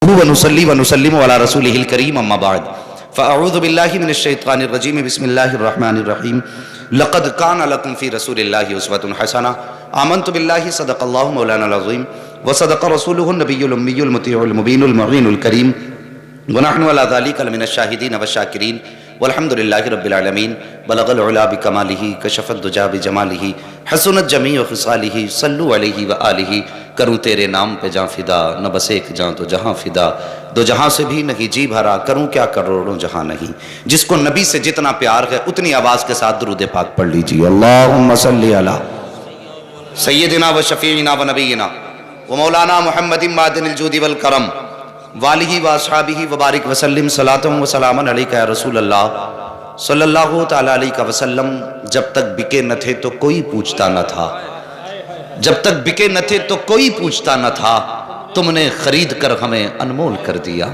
ونصلي ونسلم على رسوله الكريم اما بعد فاعوذ بالله من الشيطان الرجيم بسم الله الرحمن الرحيم لقد كان لكم في رسول الله اسوة حسنة آمنت بالله صدق الله مولانا العظيم وصدق رسوله النبي الأمي المطيع المبين المعين الكريم ونحن على ذلك من الشاهدين والشاكرين والحمد لله رب العالمين بلغ العلا بكماله كشف الدجى بجماله حسنت جميع خصاله صلوا علیہ وآلہ کروں تیرے نام پہ جاں فدا نہ بس ایک جاں تو جہاں فدا دو جہاں سے بھی نہیں جی بھرا کروں کیا کروڑوں جہاں نہیں جس کو نبی سے جتنا پیار ہے اتنی آواز کے ساتھ درود پاک پڑھ لیجیے اللہم صلی علی سیدنا و شفیعنا و نبینا و مولانا محمد معدن الجود والکرم والہ و اصحابہ وبارک وسلم صلاۃ و سلام علیکہ یا رسول اللہ صلی اللہ تعالیٰ علیہ وسلم جب تک بکے نہ تھے تو کوئی پوچھتا نہ تھا جب تک بکے نہ تھے تو کوئی پوچھتا نہ تھا تم نے خرید کر ہمیں انمول کر دیا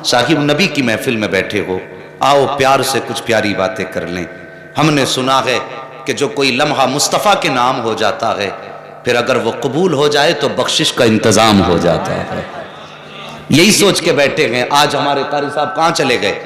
صاحب نبی کی محفل میں بیٹھے ہو آؤ پیار سے کچھ پیاری باتیں کر لیں ہم نے سنا ہے کہ جو کوئی لمحہ مصطفیٰ کے نام ہو جاتا ہے پھر اگر وہ قبول ہو جائے تو بخشش کا انتظام ہو جاتا ہے یہی سوچ کے بیٹھے ہیں آج ہمارے قاری صاحب کہاں چلے گئے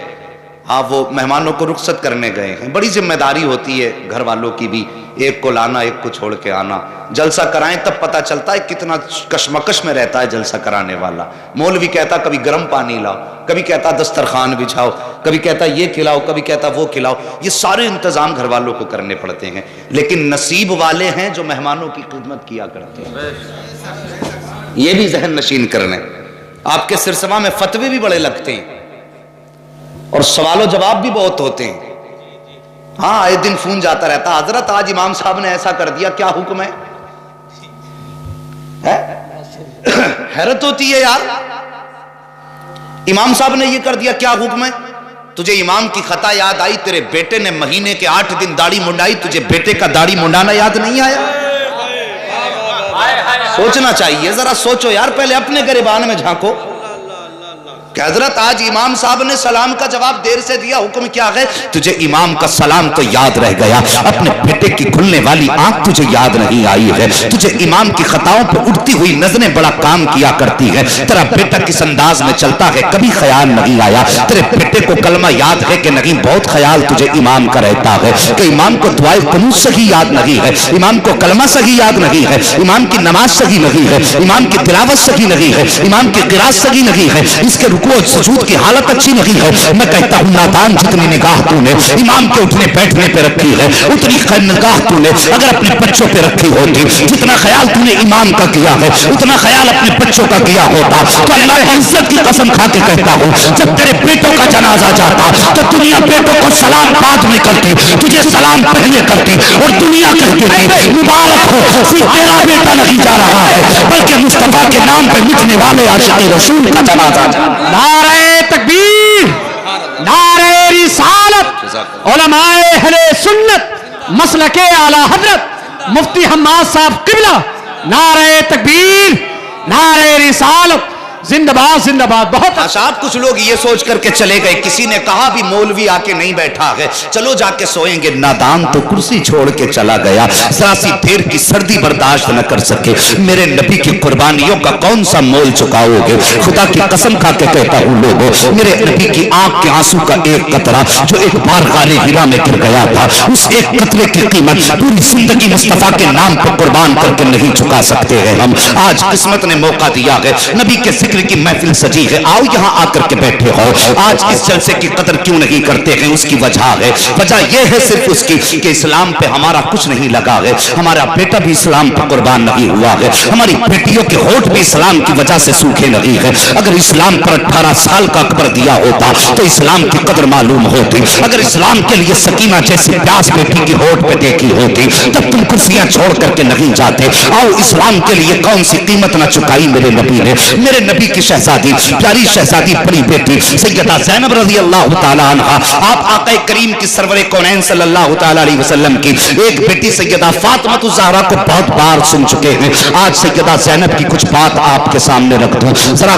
ہاں وہ مہمانوں کو رخصت کرنے گئے ہیں بڑی ذمہ داری ہوتی ہے گھر والوں کی بھی ایک کو لانا ایک کو چھوڑ کے آنا جلسہ کرائیں تب پتہ چلتا ہے کتنا کشمکش میں رہتا ہے جلسہ کرانے والا مولوی کہتا کبھی گرم پانی لاؤ کبھی کہتا دسترخوان بچھاؤ کبھی کہتا یہ کھلاؤ کبھی کہتا وہ کھلاؤ یہ سارے انتظام گھر والوں کو کرنے پڑتے ہیں لیکن نصیب والے ہیں جو مہمانوں کی خدمت کیا کرتے ہیں یہ بھی ذہن نشین کرنے آپ کے سرسما میں فتوے بھی بڑے لگتے ہیں اور سوال و جواب بھی بہت ہوتے ہیں ہاں آئے دن فون جاتا رہتا حضرت آج امام صاحب نے ایسا کر دیا کیا حکم ہے حیرت ہوتی ہے یار امام صاحب نے یہ کر دیا کیا حکم ہے تجھے امام کی خطا یاد آئی تیرے بیٹے نے مہینے کے 8 دن داڑھی منڈائی تجھے بیٹے کا داڑھی منڈانا یاد نہیں آیا سوچنا چاہیے ذرا سوچو یار پہلے اپنے گریبان میں جھانکو کہ حضرت آج امام صاحب نے سلام کا جواب دیر سے دیا حکم کیا ہے تجھے امام کا سلام تو یاد رہ گیا اپنے بیٹے کی کھلنے والی آنکھ تجھے یاد نہیں آئی ہے تجھے امام کی خطاؤں پر اٹھتی ہوئی نظریں بڑا کام کیا کرتی ہے تیرا بیٹا کس انداز میں چلتا ہے کبھی خیال نہیں آیا تیرے بیٹے کو کلمہ یاد ہے کہ نہیں بہت خیال تجھے امام کا رہتا ہے کہ امام کو دعائے قنوت صحیح یاد نہیں ہے امام کو کلمہ صحیح یاد نہیں ہے امام کی نماز صحیح نہیں ہے امام کی تلاوت صحیح نہیں ہے امام کی قرات صحیح نہیں ہے اس کے رکوع سجود کی حالت اچھی نہیں ہے میں کہتا ہوں نادان جتنی نگاہ تو نے امام کے اٹھنے بیٹھنے پہ رکھی ہے اتنی نگاہ تو نے اگر اپنے بچوں پہ رکھی ہوتی جتنا خیال تو نے امام کا کیا ہے اتنا خیال اپنے بچوں کا کیا ہوتا تو اللہ عزت کی قسم کھا کے کہتا ہوں جب تیرے بیٹوں کا جنازہ جاتا تو دنیا بیٹوں کو سلام بعد میں کرتی تجھے سلام پہلے کرتی اور دنیا کہتی ہے مبارک ہو تیرا بیٹا نہیں جا رہا ہے بلکہ مصطفیٰ کے نام پہ مٹنے والے عاشق رسول کا جنازہ نعرہ تکبیر نعرہ رسالت علماء اہل سنت مسلک اعلی حضرت مفتی حماد صاحب قبلہ نعرہ تکبیر نعرہ رسالت زندہ باد بہت صاحب کچھ لوگ یہ سوچ کر کے چلے گئے کسی نے کہا بھی مولوی آ کے نہیں بیٹھا ہے چلو جا کے سوئیں گے نادان تو کرسی چھوڑ کے چلا گیا ذرا سی دیر کی سردی برداشت نہ کر سکے میرے نبی کی قربانیوں کا کون سا مول چکاؤ گے خدا کی قسم کھا کے کہتا ہوں لوگوں میرے نبی کی آنکھ کے آنسو کا ایک قطرہ جو ایک بار غالِ ہرا میں گر گیا تھا اس ایک قطرے کی قیمت پوری زندگی مصطفیٰ کے نام پر قربان کر کے نہیں چکا سکتے ہیں ہم آج قسمت نے موقع دیا ہے نبی کے ذکر کی محفل سجی ہے آؤ یہاں آ کر کے بیٹھے ہو آج اس جلسے کی قدر کیوں نہیں کرتے ہیں اس کی وجہ ہے وجہ یہ ہے صرف اس کی کہ اسلام پہ ہمارا کچھ نہیں لگا ہے ہمارا بیٹا بھی اسلام پہ قربان نہیں ہوا ہے ہماری بیٹیوں کے ہونٹ بھی اسلام کی وجہ سے سوکھے نہیں ہے اگر اسلام پر 18 سال کا اکبر دیا ہوتا تو اسلام کی قدر معلوم ہوتی اگر اسلام کے لیے سکینہ جیسی پیاس بیٹی کی ہونٹ پہ دیکھی ہوتی تب تم کرسیاں چھوڑ کر کے نہیں جاتے آؤ اسلام کے لیے کون سی قیمت نہ چکائی میرے نبی نے میرے نبی کی شہزادی پیاری شہزادی بڑی بیٹی سیدہ زینب رضی اللہ تعالی عنہ آپ آقا کریم کی سرور کونین صلی اللہ تعالی علیہ وسلم کی ایک بیٹی سیدہ فاطمہ الزہرا کو بہت بار سن چکے ہیں آج سیدہ زینب کی کچھ بات آپ کے سامنے رکھ دوں ذرا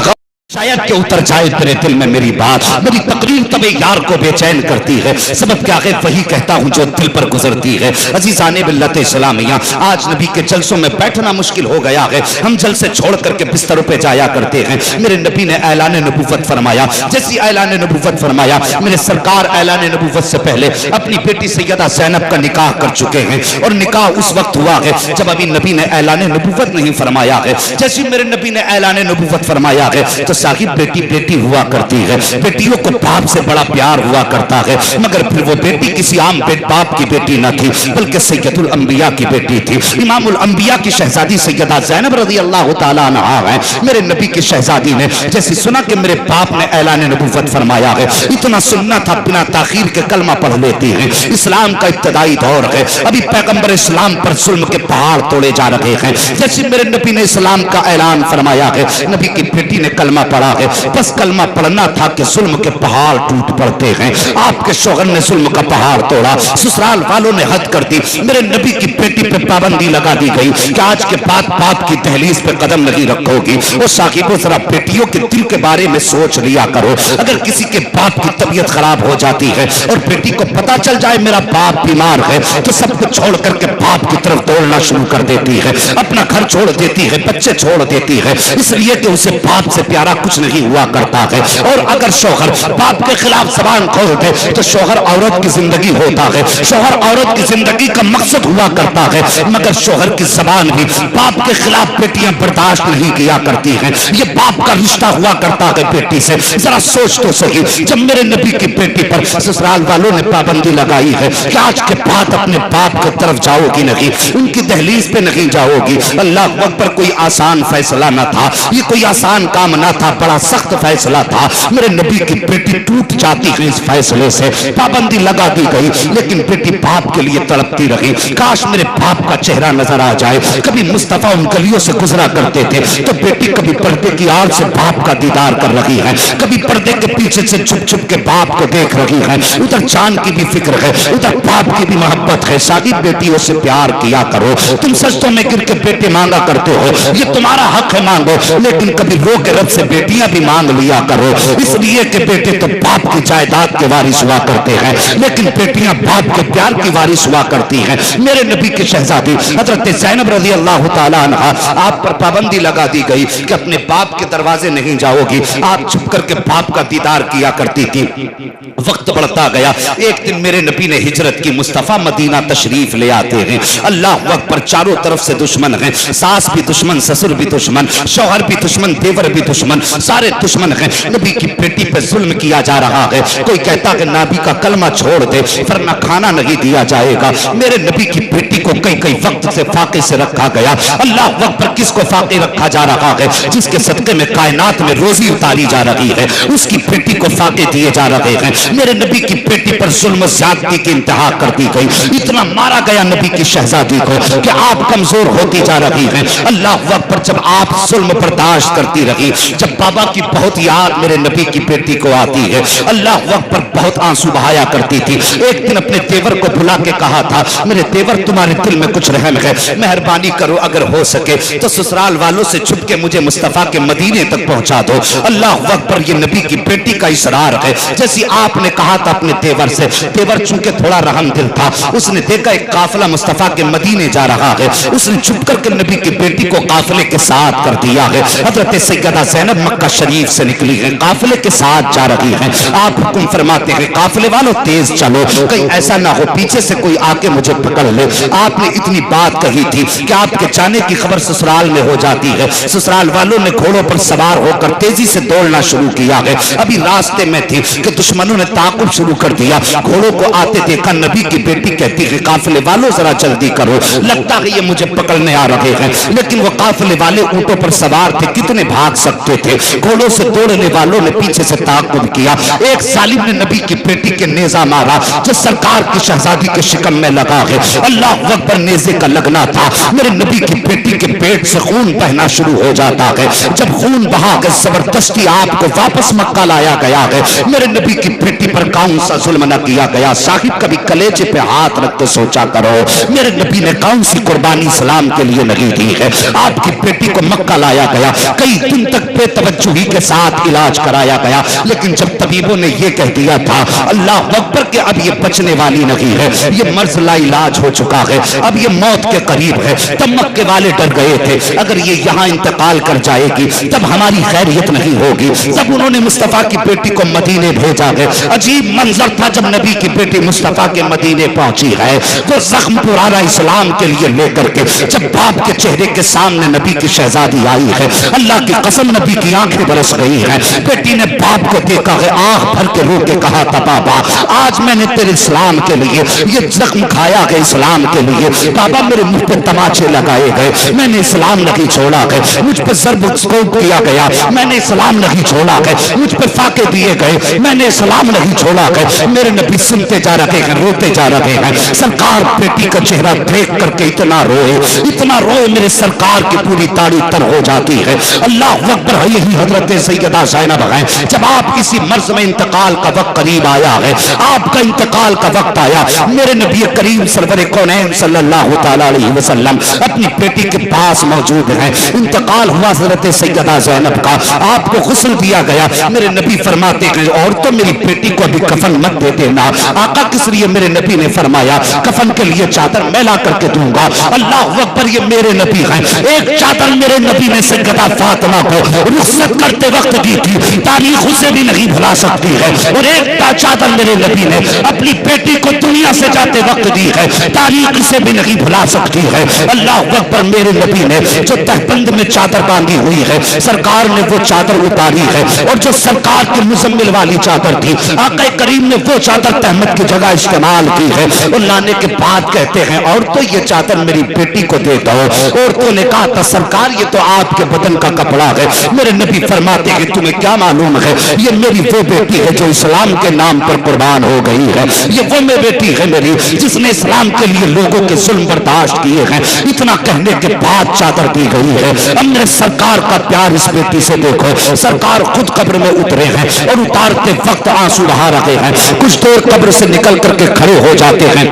شاید کہ اتر جائے تیرے دل میں میری بات، میری تقریر تب یار کو بے چین کرتی ہے، سبب کیا ہے وہی کہتا ہوں جو دل پر گزرتی ہے۔ عزیزان ملت اسلامیہ، آج نبی کے جلسوں میں بیٹھنا مشکل ہو گیا ہے، ہم جلسے چھوڑ کر کے بستروں پہ جایا کرتے ہیں۔ میرے نبی نے اعلان نبوت فرمایا، جیسی اعلان نبوت فرمایا، میرے سرکار اعلان نبوت سے پہلے اپنی بیٹی سیدہ زینب کا نکاح کر چکے ہیں، اور نکاح اس وقت ہوا ہے جب ابھی نبی نے اعلان نبوت نہیں فرمایا ہے۔ جیسی میرے نبی نے اعلان نبوت فرمایا ہے تو صاحب بیٹی بیٹی ہوا کرتی ہے، بیٹیوں کو باپ سے بڑا پیار ہوا کرتا ہے، مگر پھر وہ بیٹی کسی عام باپ کی بیٹی نہ تھی بلکہ سید الانبیاء کی بیٹی تھی۔ امام الانبیاء کی شہزادی سیدہ زینب رضی اللہ تعالیٰ عنہ ہے۔ میرے نبی کی شہزادی نے جیسی سنا کہ میرے باپ نے اعلان نبوت فرمایا ہے، اتنا سننا تھا بنا تاخیر کے کلمہ پڑھ لیتی ہیں۔ اسلام کا ابتدائی دور ہے، ابھی پیغمبر اسلام پر ظلم کے پہاڑ توڑے جا رہے ہیں۔ جیسے میرے نبی نے اسلام کا اعلان فرمایا ہے، نبی کی بیٹی نے کلمہ پڑھا ہے، بس کلمہ پڑھنا تھا کہ ظلم کے پہاڑ ٹوٹ پڑتے ہیں۔ آپ کے شوہر نے ظلم کا پہاڑ توڑا، سسرال والوں نے حد کر دی، میرے نبی کی بیٹی پہ پابندی لگا دی گئی کہ آج کے بعد باپ کی دہلیز پہ قدم نہیں رکھو گی۔ اور صاحبوں ذرا بیٹیوں کے دل کے بارے میں سوچ لیا کرو، اگر کسی کے باپ کی طبیعت خراب ہو جاتی ہے اور بیٹی کو پتا چل جائے میرا باپ بیمار ہے تو سب کچھ چھوڑ کر کے باپ کی طرف دوڑنا شروع کر دیتی ہے، اپنا گھر چھوڑ دیتی ہے، بچے چھوڑ دیتی ہے، اس لیے کہ اسے باپ سے پیارا کچھ نہیں ہوا کرتا ہے۔ اور اگر شوہر باپ کے خلاف زبان کھول دے تو شوہر عورت کی زندگی ہوتا ہے، شوہر عورت کی زندگی کا مقصد ہوا کرتا ہے، مگر شوہر کی زبان بھی باپ کے خلاف بیٹیاں برداشت نہیں کیا کرتی ہیں۔ یہ باپ کا رشتہ ہوا کرتا ہے بیٹی سے۔ ذرا سوچ تو صحیح، جب میرے نبی کی بیٹی پر سسرال والوں نے پابندی لگائی ہے کہ آج کے بعد اپنے باپ کی طرف جاؤ گی نہیں، ان کی دہلیز پہ نہیں جاؤ گی، اللہ اکبر، کوئی آسان فیصلہ نہ تھا، یہ کوئی آسان کام نہ تھا، بڑا سخت فیصلہ تھا۔ میرے نبی کی بیٹی ٹوٹ جاتی ہے اس فیصلے سے، پابندی لگا دی گئی، لیکن بیٹی باپ کے لیے تڑپتی رہی، کاش میرے باپ کا چہرہ نظر آ جائے۔ کبھی مصطفیٰ ان گلیوں سے گزرا کرتے تھے تو بیٹی کبھی پردے کی آڑ سے باپ کا دیدار کر رہی ہے، کبھی پردے کے پیچھے سے چھپ چھپ کے باپ کو دیکھ رہی ہے، ادھر جان کی بھی فکر ہے، ادھر باپ کی بھی محبت ہے۔ شادی بیٹیوں سے پیار کیا کرو، تم سجدوں میں گر کے بیٹے مانگا کرتے ہو، یہ تمہارا حق ہے مانگو، لیکن کبھی رو کے رب سے بیٹیاں بھی مانگ لیا کرو، اس لیے کہ بیٹے تو باپ کی جائیداد کے وارث ہوا کرتے ہیں لیکن بیٹیاں باپ کے پیار کی وارث ہوا کرتی ہیں۔ میرے نبی کی شہزادی حضرت زینب رضی اللہ تعالیٰ عنہ، آپ پر پابندی لگا دی گئی کہ اپنے باپ کے دروازے نہیں جاؤ گی، آپ چھپ کر کے باپ کا دیدار کیا کرتی تھی۔ وقت بڑھتا گیا، ایک دن میرے نبی نے ہجرت کی، مصطفیٰ مدینہ تشریف لے آتے ہیں، اللہ اکبر، چاروں طرف سے دشمن ہیں، ساس بھی دشمن، سسر بھی دشمن، شوہر بھی دشمن، دیور بھی دشمن، سارے دشمن ہیں۔ نبی کی بیٹی پہ ظلم کیا جا رہا ہے، کوئی کہتا کہ نبی کا کلمہ چھوڑ دے ورنہ کھانا نہیں دیا جائے گا۔ میرے نبی کی بیٹی کو کئی وقت سے فاقے سے رکھا گیا، اللہ اکبر، کس کو فاقے رکھا جا رہا ہے؟ جس کے صدقے میں کائنات میں روزی اتاری جا رہی ہے، اس کی بیٹی کو فاقے دیے جا رہے ہیں۔ میرے نبی کی بیٹی پر ظلم و زیادتی کی انتہا کر دی گئی، اتنا مارا گیا نبی کی شہزادی کو کہ آپ کمزور ہوتی جا رہی ہیں۔ اللہ اکبر، جب آپ ظلم برداشت کرتی رہی، جب بابا کی بہت یاد میرے نبی کی بیٹی کو آتی ہے، اللہ اکبر، بہت آنسو بہایا کرتی تھی۔ ایک دن اپنے دیور کو بلا کے کہا تھا، میرے دیور تمہارے دل میں کچھ رحم ہے، مہربانی کرو اگر ہو سکے تو سسرال والوں سے چھپ کے مجھے مصطفیٰ کے مدینے تک پہنچا دو۔ اللہ اکبر، یہ نبی کی بیٹی کا اصرار ہے۔ جیسی آپ نے کہا تھا اپنے دیور سے، دیور چونکہ تھوڑا رحم دل تھا، اس نے دیکھا ایک قافلہ مصطفیٰ کے مدینے جا رہا ہے، اس نے چھپ کر کے نبی کی بیٹی کو قافلے کے ساتھ کر دیا ہے۔ حضرت سیدہ زینب مکہ شریف سے نکلی ہے، قافلے کے ساتھ جا رہی ہیں، آپ حکم فرماتے ہیں قافلے والوں تیز چلو، کہیں ایسا نہ ہو پیچھے سے کوئی آ کے مجھے پکڑ لے۔ آپ نے اتنی بات کہی تھی کہ آپ کے جانے کی خبر سسرال میں ہو جاتی ہے، سسرال والوں نے گھوڑوں پر سوار ہو کر تیزی سے دوڑنا شروع کیا ہے۔ ابھی راستے میں تھی کہ دشمنوں نے تعاقب شروع کر دیا، گھوڑوں کو آتے دیکھا، نبی کی بیٹی کہتی ہے قافلے والوں ذرا جلدی کرو، لگتا ہے یہ مجھے پکڑنے آ رہے ہیں، لیکن وہ قافلے والے اونٹوں پر سوار تھے، کتنے بھاگ سکتے تھے، گھوڑوں سے دوڑنے والوں نے پیچھے سے تعاقب کیا، ایک ظالم نے نبی کی بیٹی کے نیزہ مارا جو سرکار کی شہزادی کے شکم میں لگا ہے۔ اللہ اکبر، نیزے کا لگنا تھا، میرے نبی کی بیٹی کے پیٹ سے خون بہنا شروع ہو جاتا ہے، جب خون بہا کے زبردستی آپ کو واپس مکہ لایا گیا ہے، میرے نبی کی بیٹی پر کون سا ظلم نہ کیا گیا؟ صاحب کبھی کلیجے پہ ہاتھ رکھ کے سوچا کرو، میرے نبی نے کون سی قربانی اسلام کے لیے نہیں دی ہے؟ آپ کی بیٹی کو مکہ لایا گیا، کئی دن دن تک بے توجہی کے ساتھ علاج کرایا گیا، لیکن جب طبیبوں نے یہ کہہ دیا تھا اللہ اکبر کہ اب یہ بچنے والی نہیں ہے، یہ مرض لا علاج ہو چکا ہے، اب یہ موت کے قریب ہے، تب مکے والے ڈر گئے تھے اگر یہ یہاں انتقال کر جائے گی تب ہماری خیریت نہیں ہوگی۔ تب انہوں نے مصطفیٰ کی بیٹی کو مدینے بھیجا ہے۔ عجیب منظر تھا جب نبی کی بیٹی مصطفیٰ کے مدینے پہنچی ہے، وہ زخم پرانا اسلام کے لیے لے کر کے جب باپ کے چہرے کے سامنے نبی کی شہزادی آئی ہے، اللہ کی قسم نبی کی آنکھیں برس گئی ہیں۔ بیٹی نے باپ کو دیکھا ہے، آنکھ بھر کے رو کے کہا تھا بابا آج میں نے تیرے اسلام کے لیے یہ زخم کھایا ہے، اسلام کے لیے بابا میرے منہ پہ تماچے لگائے گئے، میں نے اسلام نہیں چھوڑا ہے، مجھ پہ ضرب اسکوپ کیا گیا، میں نے اسلام نہیں چھوڑا ہے، مجھ پہ فاقے دیے گئے، میں نے اسلام نہیں چھوڑا ہے۔ میرے نبی سنتے جا رہے ہیں، روتے جا رہے ہیں۔ سرکار بیٹی کا چہرہ دیکھ کر کے اتنا روئے میرے سرکار کی پوری داڑھی تر ہو جاتی ہے۔ اللہ اکبر ہے، یہی حضرت سیدہ زینب ہے۔ جب آپ کسی مرض میں انتقال کا وقت قریب آیا ہے، آپ کا انتقال کا وقت آیا، میرے نبی کریم سرور کونین صلی اللہ تعالی علیہ وسلم اپنی بیٹی کے پاس موجود ہیں۔ انتقال ہوا حضرت سیدہ زینب کا، آپ کو غسل دیا گیا۔ میرے نبی فرماتے ہیں عورتوں میری بیٹی کو ابھی کفن مت دے دینا۔ آقا کس لیے؟ میرے نبی نے فرمایا کفن کے لیے چادر میں لا کر کے دوں گا۔ اللہ اکبر، یہ میرے نبی ہیں۔ ایک چادر میرے نبی نے سیدہ فاطمہ کو رخصت کرتے وقت دی تھی، تاریخ اسے بھی نہیں بھلا سکتی ہے، اور ایک چادر میرے نبی نے اپنی بیٹی کو دنیا سے جاتے وقت دی ہے، تاریخ اسے بھی نہیں بھلا سکتی ہے۔ اللہ اکبر، میرے نبی نے جو تہبند میں چادر باندھی ہوئی ہے، سرکار نے وہ چادر اتاری ہے، اور جو سرکار کی مزمل والی چادر تھی آقا کریم نے وہ چادر تہمت کی جگہ استعمال کی ہے۔ اور لانے کے بعد کہتے ہیں عورتوں یہ چادر میری بیٹی کو دے دو۔ عورتوں نے کہا تھا سرکار یہ تو آپ کے بدن کا کپڑا ہے۔ میرے نبی فرماتے ہیں تمہیں کیا معلوم ہے یہ میری وہ بیٹی ہے جو اسلام کے نام پر قربان ہو گئی ہے، یہ وہ میں بیٹی ہے میری جس نے اسلام کے لیے لوگوں کے ظلم برداشت کیے ہیں۔ اتنا کہنے کے بعد چادر دی گئی ہے۔ اب میرے سرکار کا پیار اس بیٹی سے دیکھو، سرکار خود قبر میں اترے ہیں اور اتارتے وقت آنسو بہا رہے ہیں، کچھ دور قبر سے نکل کر کے کھڑے ہو جاتے ہیں۔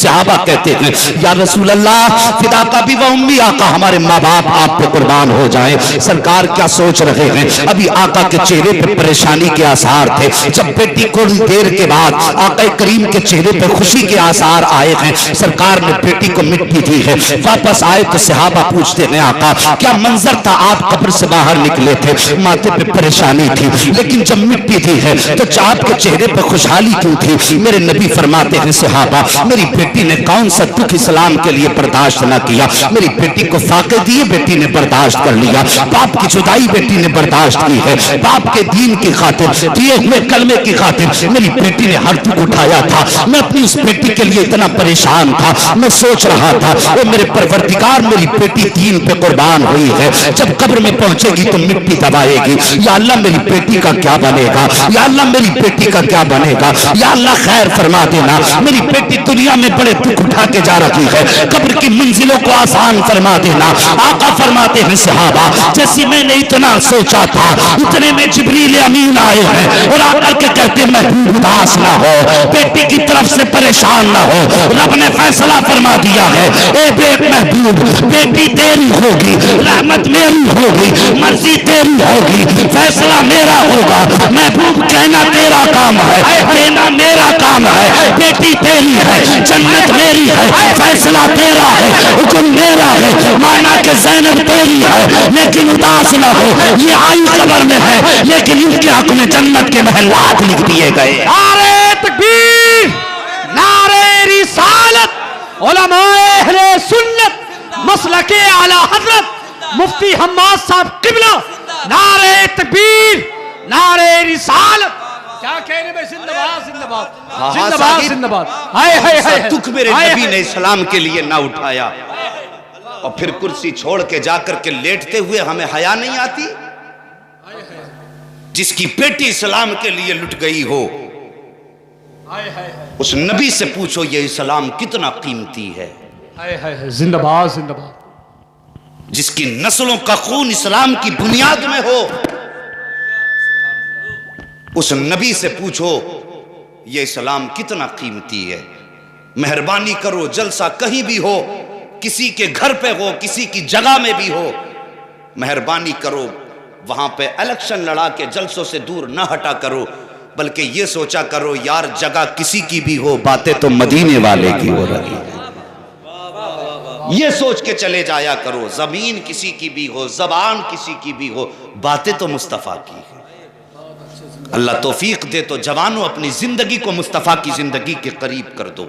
صحابہ کہتے ہیں یا رسول اللہ فداک ابی و امی، آقا ہمارے ماں باپ آپ پہ قربان ہو جائیں۔ سرکار کیا سوچ رہے ہیں؟ ابھی آقا کے چہرے پہ پریشانی کے آثار تھے، جب بیٹی تھوڑی دیر کے بعد آقا کریم کے چہرے پہ خوشی کے آثار آئے ہیں، سرکار نے بیٹی کو مٹی دی ہے۔ واپس آئے تو صحابہ پوچھتے ہیں آقا کیا منظر تھا؟ آپ قبر سے باہر نکلے تھے، ماتھے پہ پریشانی تھی، لیکن جب مٹی دی ہے تو آپ کے چہرے پہ خوشحالی کیوں تھی؟ میرے نبی فرماتے ہیں صحابہ میری بیٹی نے کون سا دکھ اسلام کے لیے برداشت نہ کیا، میری بیٹی کو فاقے دیے بیٹی نے برداشت کر لیا، باپ کی جدائی بیٹی نے برداشت کی ہے، باپ کے دین کی خاطر دیے ہوئے کلمے کی خاطر میری بیٹی نے ہر دکھ اٹھایا تھا۔ میں اپنی اس بیٹی کے لیے اتنا پریشان تھا، میں سوچ رہا تھا وہ میرے پروردگار میری بیٹی دین پہ قربان ہوئی ہے، جب قبر میں پہنچے گی تو مٹی دبائے گی، یا اللہ میری بیٹی کا کیا بنے گا، یا اللہ میری بیٹی کا کیا بنے گا، یا اللہ خیر فرما دینا، میری بیٹی دنیا میں بڑے دکھ اٹھا کے جا رہی ہے، قبر کی منزلوں کو آسان فرما دینا۔ آقا فرماتے ہیں صحابہ جیسی میں نے اتنا سوچا تھا اتنے میں جبریل امین آئے ہیں اور آ کر کے کہتے محبوب اداس نہ ہو، بیٹی کی طرف سے پریشان نہ ہو، رب نے فیصلہ فرما دیا ہے، اے بیٹ محبوب بیٹی تیری ہوگی، رحمت میری ہوگی، مرضی تیری ہوگی، فیصلہ میرا ہوگا، محبوب کہنا تیرا کام ہے، دینا میرا کام ہے، بیٹی تیری ہے، جنت میری ہے، فیصلہ تیرا ہے، حکم میرا ہے، مانا کہ زینب تیری ہے، لیکن اداس نہ ہو، یہ آئی قبر میں ہے لیکن ان کے حق میں جنت کے محلات لکھ دیے گئے۔ نعرہ تکبیر، نعرہ رسالت، علماء اہل سنت مسلک اعلی حضرت مفتی حماد صاحب قبلہ، نعرہ تکبیر، نعرہ رسالت، کیا کہنے میں زندہ باد زندہ باد زندہ باد زندہ باد۔ ہائے ہائے ہائے، دکھ میرے نبی نے اسلام کے لیے نہ اٹھایا، اور پھر کرسی چھوڑ کے جا کر کے لیٹتے ہوئے ہمیں حیا نہیں آتی؟ جس کی بیٹی اسلام کے لیے لٹ گئی ہو اس نبی سے پوچھو یہ اسلام کتنا قیمتی ہے۔ زندہ باد زندہ باد، جس کی نسلوں کا خون اسلام کی بنیاد میں ہو اس نبی سے پوچھو یہ اسلام کتنا قیمتی ہے۔ مہربانی کرو جلسہ کہیں بھی ہو، کسی کے گھر پہ ہو، کسی کی جگہ میں بھی ہو، مہربانی کرو وہاں پہ الیکشن لڑا کے جلسوں سے دور نہ ہٹا کرو، بلکہ یہ سوچا کرو یار جگہ کسی کی بھی ہو، باتیں تو مدینے والے کی ہو رہی ہیں۔ یہ سوچ کے چلے جایا کرو، زمین کسی کی بھی ہو، زبان کسی کی بھی ہو، باتیں تو مصطفیٰ کی ہیں۔ اللہ توفیق دے تو جوانوں اپنی زندگی کو مصطفیٰ کی زندگی کے قریب کر دو۔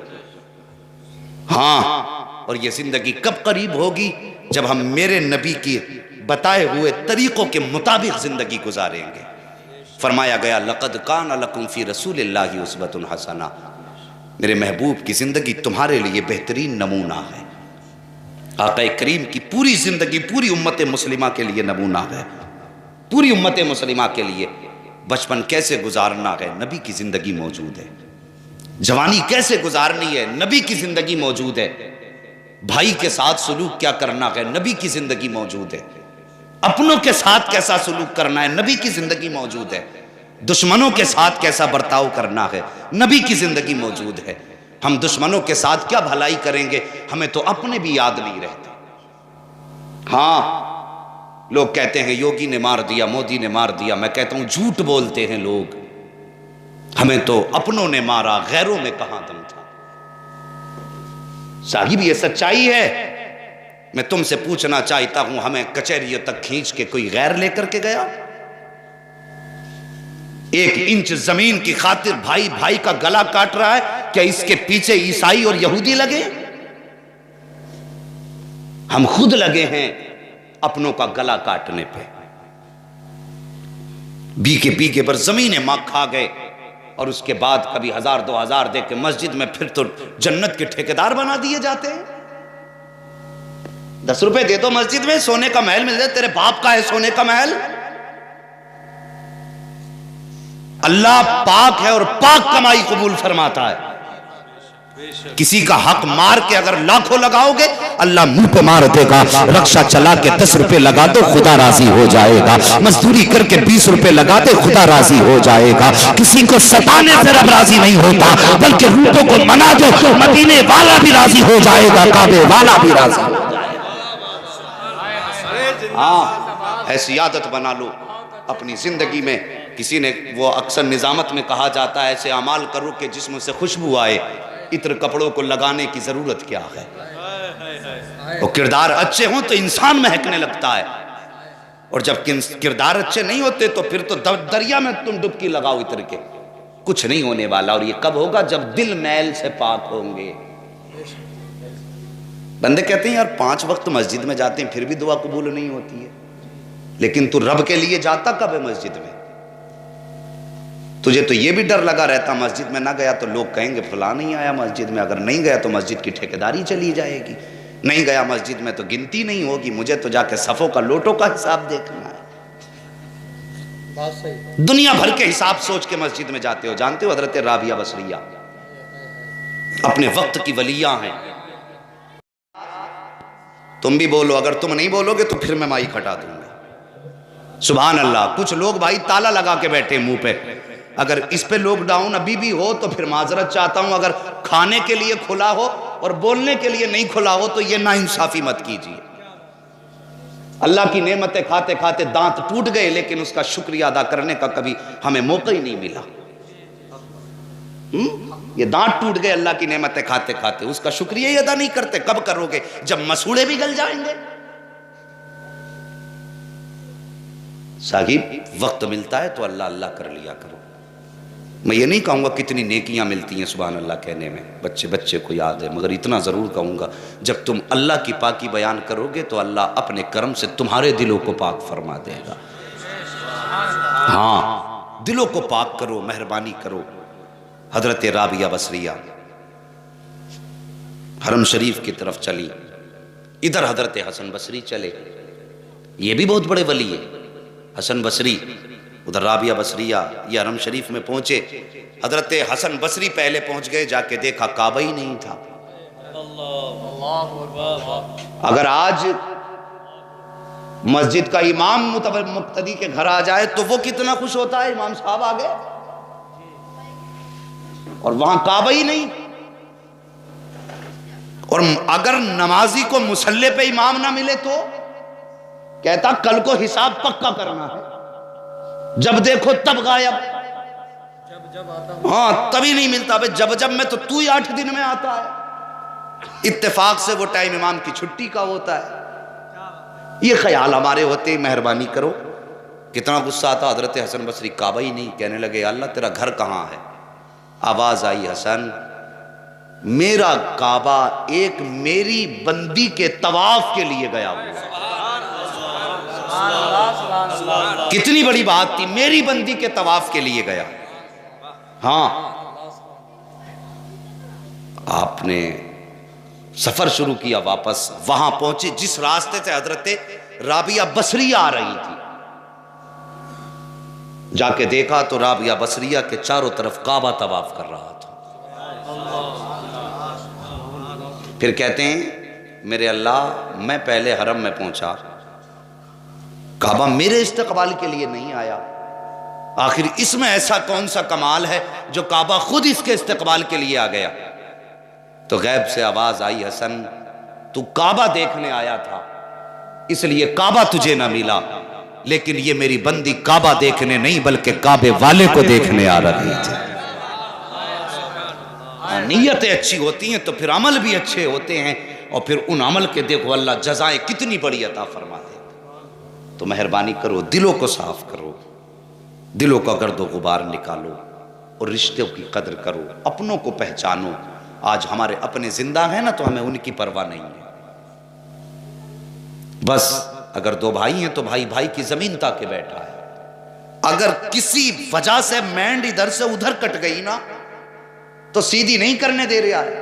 ہاں، اور یہ زندگی کب قریب ہوگی؟ جب ہم میرے نبی کی بتائے ہوئے طریقوں کے مطابق زندگی گزاریں گے۔ فرمایا گیا لقد کان لکم فی رسول اللہ اسوۃ حسنہ، میرے محبوب کی زندگی تمہارے لیے بہترین نمونہ ہے۔ آقا کریم کی پوری زندگی پوری امت مسلمہ کے لیے نمونہ ہے، پوری امت مسلمہ کے لیے۔ بچپن کیسے گزارنا ہے، نبی کی زندگی موجود ہے۔ جوانی کیسے گزارنی ہے، نبی کی زندگی موجود ہے۔ بھائی کے ساتھ سلوک کیا کرنا ہے، نبی کی زندگی موجود ہے۔ اپنوں کے ساتھ کیسا سلوک کرنا ہے، نبی کی زندگی موجود ہے۔ دشمنوں کے ساتھ کیسا برتاؤ کرنا ہے، نبی کی زندگی موجود ہے۔ ہم دشمنوں کے ساتھ کیا بھلائی کریں گے، ہمیں تو اپنے بھی یاد نہیں رہتے۔ ہاں، لوگ کہتے ہیں یوگی نے مار دیا، مودی نے مار دیا، میں کہتا ہوں جھوٹ بولتے ہیں لوگ۔ ہمیں تو اپنوں نے مارا، غیروں میں کہاں دم تھا۔ صاحب یہ سچائی ہے۔ میں تم سے پوچھنا چاہتا ہوں، ہمیں کچہریوں تک کھینچ کے کوئی غیر لے کر کے گیا؟ 1 انچ زمین کی خاطر بھائی بھائی کا گلا کاٹ رہا ہے، کیا اس کے پیچھے عیسائی اور یہودی لگے؟ ہم خود لگے ہیں اپنوں کا گلا کاٹنے پہ۔ بیگے بیگے پر زمینیں ماں کھا گئے، اور اس کے بعد کبھی 1000-2000 دے کے مسجد میں پھر تو جنت کے ٹھیکیدار بنا دیے جاتے ہیں۔ 10 روپے دے دو مسجد میں، سونے کا محل مل جائے۔ تیرے باپ کا ہے سونے کا محل؟ اللہ پاک ہے اور پاک کمائی قبول فرماتا ہے۔ کسی کا حق مار کے اگر لاکھوں لگاؤ گے، اللہ منہ پہ مار دے گا۔ رکشہ چلا کے 10 روپے لگا دو، خدا راضی ہو جائے گا۔ مزدوری کر کے 20 روپے لگا دے، خدا راضی ہو جائے گا۔ کسی کو ستانے سے رب راضی نہیں ہوتا، بلکہ روحوں کو منا دو، مدینے والا بھی راضی ہو جائے گا، کعبے والا بھی راضی ہو جائے گا۔ ہاں، ایسی عادت بنا لو اپنی زندگی میں۔ کسی نے وہ اکثر نظامت میں کہا جاتا ہے ایسے اعمال کرو کہ جسم سے خوشبو آئے۔ عطر کپڑوں کو لگانے کی ضرورت کیا ہے؟ وہ کردار اچھے ہوں تو انسان مہکنے لگتا ہے، اور جب کردار اچھے نہیں ہوتے تو پھر تو دریا میں تم ڈبکی لگاؤ عطر کے، کچھ نہیں ہونے والا۔ اور یہ کب ہوگا؟ جب دل میل سے پاک ہوں گے۔ بندے کہتے ہیں یار 5 وقت مسجد میں جاتے ہیں پھر بھی دعا قبول نہیں ہوتی ہے، لیکن تو رب کے لیے جاتا کب ہے مسجد میں؟ تجھے تو یہ بھی ڈر لگا رہتا مسجد میں نہ گیا تو لوگ کہیں گے فلاں نہیں آیا مسجد میں۔ اگر نہیں گیا تو مسجد کی ٹھیکیداری چلی جائے گی، نہیں گیا مسجد میں تو گنتی نہیں ہوگی، مجھے تو جا کے صفوں کا لوٹوں کا حساب دیکھنا ہے۔ دنیا بھر کے حساب سوچ کے مسجد میں جاتے ہو۔ جانتے ہو حضرت رابعہ بصریہ اپنے وقت کی ولیہ ہیں۔ تم بھی بولو، اگر تم نہیں بولو گے تو پھر میں مائک ہٹا دوں گا۔ سبحان اللہ۔ کچھ لوگ بھائی تالا لگا کے بیٹھے منہ پہ، اگر اس پہ لاک ڈاؤن ابھی بھی ہو تو پھر معذرت چاہتا ہوں، اگر کھانے کے لیے کھلا ہو اور بولنے کے لیے نہیں کھلا ہو تو یہ ناانصافی مت کیجیے۔ اللہ کی نعمتیں کھاتے کھاتے دانت ٹوٹ گئے، لیکن اس کا شکریہ ادا کرنے کا کبھی ہمیں موقع ہی نہیں ملا۔ یہ دانت ٹوٹ گئے اللہ کی نعمتیں کھاتے کھاتے، اس کا شکریہ ہی ادا نہیں کرتے۔ کب کرو گے؟ جب مسوڑے بھی گل جائیں گے۔ صاحب وقت ملتا ہے تو اللہ اللہ کر لیا کرو۔ میں یہ نہیں کہوں گا کتنی نیکیاں ملتی ہیں سبحان اللہ کہنے میں، بچے بچے کو یاد ہے، مگر اتنا ضرور کہوں گا جب تم اللہ کی پاکی بیان کرو گے تو اللہ اپنے کرم سے تمہارے دلوں کو پاک فرما دے گا۔ ہاں، دلوں کو پاک کرو، مہربانی کرو۔ حضرت رابعہ بصریہ حرم شریف کی طرف چلی، ادھر حضرت حسن بصری چلے، یہ بھی بہت بڑے ولی ہیں۔ حسن بصری ادھر رابعہ بصریہ یہ حرم شریف میں پہنچے، حضرت حسن بصری پہلے پہنچ گئے، جا کے دیکھا کعبہ ہی نہیں تھا۔ اگر آج مسجد کا امام مقتدی کے گھر آ جائے تو وہ کتنا خوش ہوتا ہے، امام صاحب آ گئے، اور وہاں کعبہ ہی نہیں۔ اور اگر نمازی کو مصلی پہ امام نہ ملے تو کہتا کل کو حساب پکا کرنا ہے، جب دیکھو تب غائب، ہاں تبھی نہیں ملتا، جب میں تو ہی 8 دن میں آتا ہے، اتفاق سے وہ ٹائم امام کی چھٹی کا ہوتا ہے۔ یہ خیال ہمارے ہوتے، مہربانی کرو۔ کتنا غصہ آتا حضرت حسن بصری، کعبہ ہی نہیں، کہنے لگے اللہ تیرا گھر کہاں ہے؟ آواز آئی حسن میرا کعبہ ایک میری بندی کے طواف کے لیے گیا ہوا، کتنی بڑی بات تھی، میری بندی کے طواف کے لیے گیا۔ ہاں آپ نے سفر شروع کیا، واپس وہاں پہنچے جس راستے سے حضرت رابعہ بصریہ آ رہی تھی، جا کے دیکھا تو رابعہ بصریہ کے چاروں طرف کعبہ طواف کر رہا تھا۔ پھر کہتے ہیں میرے اللہ میں پہلے حرم میں پہنچا، کعبہ میرے استقبال کے لیے نہیں آیا، آخر اس میں ایسا کون سا کمال ہے جو کعبہ خود اس کے استقبال کے لیے آ گیا؟ تو غیب سے آواز آئی حسن تو کعبہ دیکھنے آیا تھا اس لیے کعبہ تجھے نہ ملا، لیکن یہ میری بندی کعبہ دیکھنے نہیں بلکہ کعبے والے کو دیکھنے آ رہی تھی۔ نیتیں اچھی ہوتی ہیں تو پھر عمل بھی اچھے ہوتے ہیں، اور پھر ان عمل کے دیکھو اللہ جزائیں کتنی بڑی عطا فرما دے۔ تو مہربانی کرو دلوں کو صاف کرو، دلوں کا گرد و غبار نکالو، اور رشتوں کی قدر کرو، اپنوں کو پہچانو۔ آج ہمارے اپنے زندہ ہیں نا تو ہمیں ان کی پرواہ نہیں ہے، بس اگر 2 بھائی ہیں تو بھائی بھائی کی زمین تاکہ بیٹھا ہے، اگر کسی وجہ سے مینڈ ادھر سے ادھر کٹ گئی نا تو سیدھی نہیں کرنے دے رہا ہے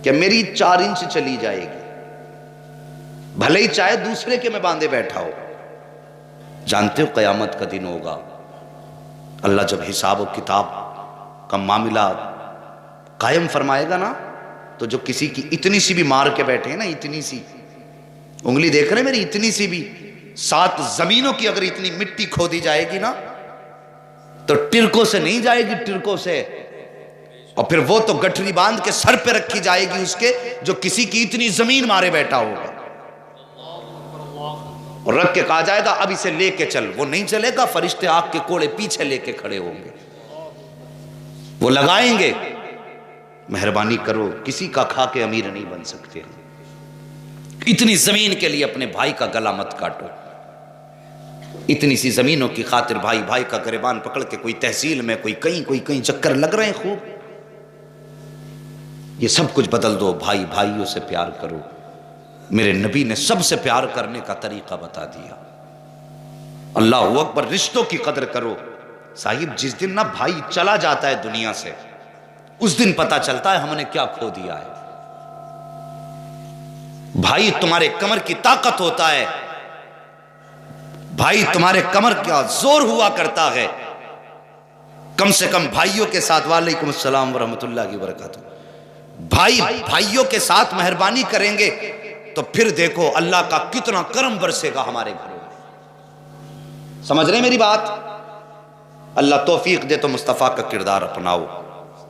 کہ میری 4 انچ چلی جائے گی، بھلے ہی چاہے دوسرے کے میں باندھے بیٹھا ہو۔ جانتے ہو قیامت کا دن ہوگا، اللہ جب حساب و کتاب کا معاملہ قائم فرمائے گا نا تو جو کسی کی اتنی سی بھی مار کے بیٹھے ہیں نا، اتنی سی انگلی دیکھ رہے میری، اتنی سی بھی 7 زمینوں کی اگر اتنی مٹی کھودی جائے گی نا تو ٹرکوں سے نہیں جائے گی، ٹرکوں سے، اور پھر وہ تو گٹھری باندھ کے سر پہ رکھی جائے گی اس کے جو کسی کی اتنی زمین مارے بیٹھا ہوگا، اور رکھ کے کہا جائے گا اب اسے لے کے چل، وہ نہیں چلے گا، فرشتے آگ کے کوڑے پیچھے لے کے کھڑے ہوں گے، وہ لگائیں گے۔ مہربانی کرو کسی کا کھا کے امیر نہیں بن سکتے، اتنی زمین کے لیے اپنے بھائی کا گلا مت کاٹو، اتنی سی زمینوں کی خاطر بھائی بھائی کا گریبان پکڑ کے کوئی تحصیل میں کوئی کہیں چکر لگ رہے ہیں خوب، یہ سب کچھ بدل دو، بھائی بھائیوں سے پیار کرو۔ میرے نبی نے سب سے پیار کرنے کا طریقہ بتا دیا، اللہ اکبر، رشتوں کی قدر کرو۔ صاحب جس دن نہ بھائی چلا جاتا ہے دنیا سے اس دن پتا چلتا ہے ہم نے کیا کھو دیا ہے۔ بھائی تمہارے کمر کی طاقت ہوتا ہے، بھائی تمہارے کمر کا زور ہوا کرتا ہے، کم سے کم بھائیوں کے ساتھ، وعلیکم السلام ورحمۃ اللہ وبرکاتہ، بھائی بھائیوں کے ساتھ مہربانی کریں گے تو پھر دیکھو اللہ کا کتنا کرم برسے گا ہمارے گھروں میں۔ سمجھ رہے میری بات؟ اللہ توفیق دے تو مصطفیٰ کا کردار اپناؤ،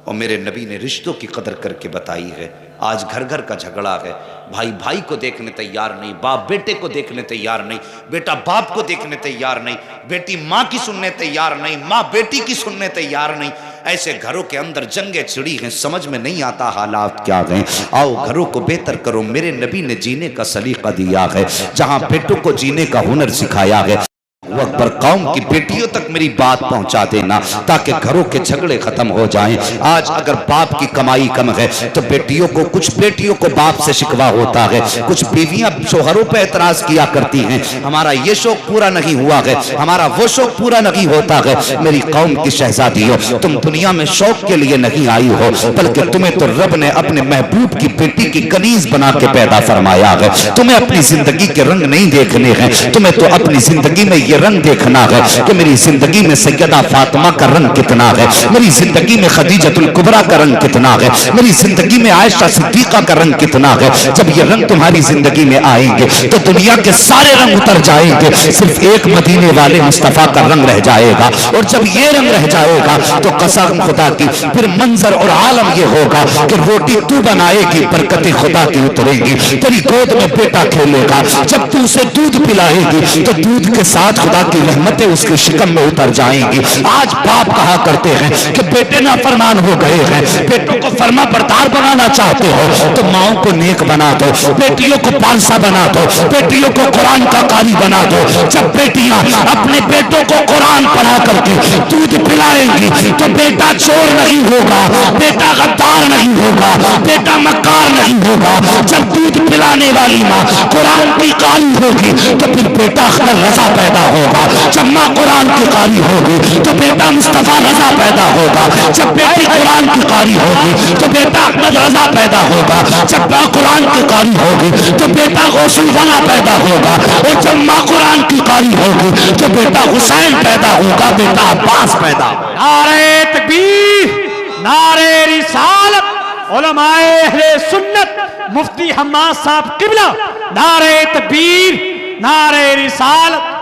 اور میرے نبی نے رشتوں کی قدر کر کے بتائی ہے۔ آج گھر گھر کا جھگڑا ہے، بھائی بھائی کو دیکھنے تیار نہیں، باپ بیٹے کو دیکھنے تیار نہیں، بیٹا باپ کو دیکھنے تیار نہیں، بیٹی ماں کی سننے تیار نہیں، ماں بیٹی کی سننے تیار نہیں۔ ایسے گھروں کے اندر جنگیں چھڑی ہیں، سمجھ میں نہیں آتا حالات کیا ہیں۔ آؤ گھروں کو بہتر کرو، میرے نبی نے جینے کا سلیقہ دیا ہے، جہاں بیٹوں کو جینے کا ہنر سکھایا ہے، وقت پر قوم کی بیٹیوں تک میری بات پہنچا دینا تاکہ گھروں کے جھگڑے ختم ہو جائیں۔ آج اگر باپ کی کمائی کم ہے تو کچھ بیٹیوں کو باپ سے شکوہ ہوتا ہے، کچھ بیویاں شوہروں پہ اعتراض کیا کرتی ہیں ہمارا یہ شوق پورا نہیں ہوا ہے، ہمارا وہ شوق پورا نہیں ہوتا ہے۔ میری قوم کی شہزادیوں، تم دنیا میں شوق کے لیے نہیں آئی ہو بلکہ تمہیں تو رب نے اپنے محبوب کی بیٹی کی کنیز بنا کے پیدا فرمایا ہے۔ تمہیں اپنی زندگی کے رنگ نہیں دیکھنے ہیں، تمہیں تو اپنی زندگی میں یہ رنگ دیکھنا ہے کہ میری زندگی میں سیدہ فاطمہ کا رنگ کتنا ہے، میری زندگی میں خدیجۃ الکبریٰ کا رنگ کتنا ہے، میری زندگی میں عائشہ صدیقہ کا رنگ کتنا ہے۔ جب یہ رنگ تمہاری زندگی میں آئیں گے تو دنیا کے سارے رنگ اتر جائیں گے، صرف ایک مدینے والے مصطفیٰ کا رنگ رہ جائے گا، اور جب یہ رنگ رہ جائے گا تو قسم خدا کی پھر منظر اور عالم یہ ہوگا کہ روٹی تو بنائے گی، برکت خدا کی اترے گی، تیری گود میں بیٹا کھیلے گا، جب تو اسے دودھ پلائے گی تو دودھ کے ساتھ خدا کی رحمتیں اس کے شکم میں اتر جائیں گی۔ آج باپ کہا کرتے ہیں کہ بیٹے نافرمان ہو گئے ہیں، بیٹوں کو فرما بردار بنانا چاہتے ہو تو ماؤں کو نیک بنا دو، بیٹیوں کو پانسا بنا دو، بیٹیوں کو قرآن کا قاری بنا دو۔ جب بیٹیاں اپنے بیٹوں کو قرآن پڑھا کر کے دودھ پلائیں گی تو بیٹا چور نہیں ہوگا، بیٹا غدار نہیں ہوگا، بیٹا مکار نہیں ہوگا۔ جب دودھ پلانے والی ماں قرآن کی قاری ہوگی تو پھر بیٹا احمد رضا پیدا ہوگا، جب ماں قرآن کی قاری ہوگی تو بیٹا مصطفیٰ رضا پیدا ہوگا، جب بیٹی قرآن کی قاری ہوگی تو بیٹا احمد رضا پیدا ہوگا، جب ماں قرآن کی قاری ہوگی تو بیٹا غوث الولا پیدا ہوگا، اور جب ماں قرآن کی قاری ہوگی تو بیٹا حسین پیدا ہوگا، بیٹا عباس پیدا ہوگا۔ نعرہ تکبیر، نعرہ رسالت، علماء اہل سنت، مفتی حماد صاحب قبلہ، نعرہ تکبیر، نعرہ رسالت۔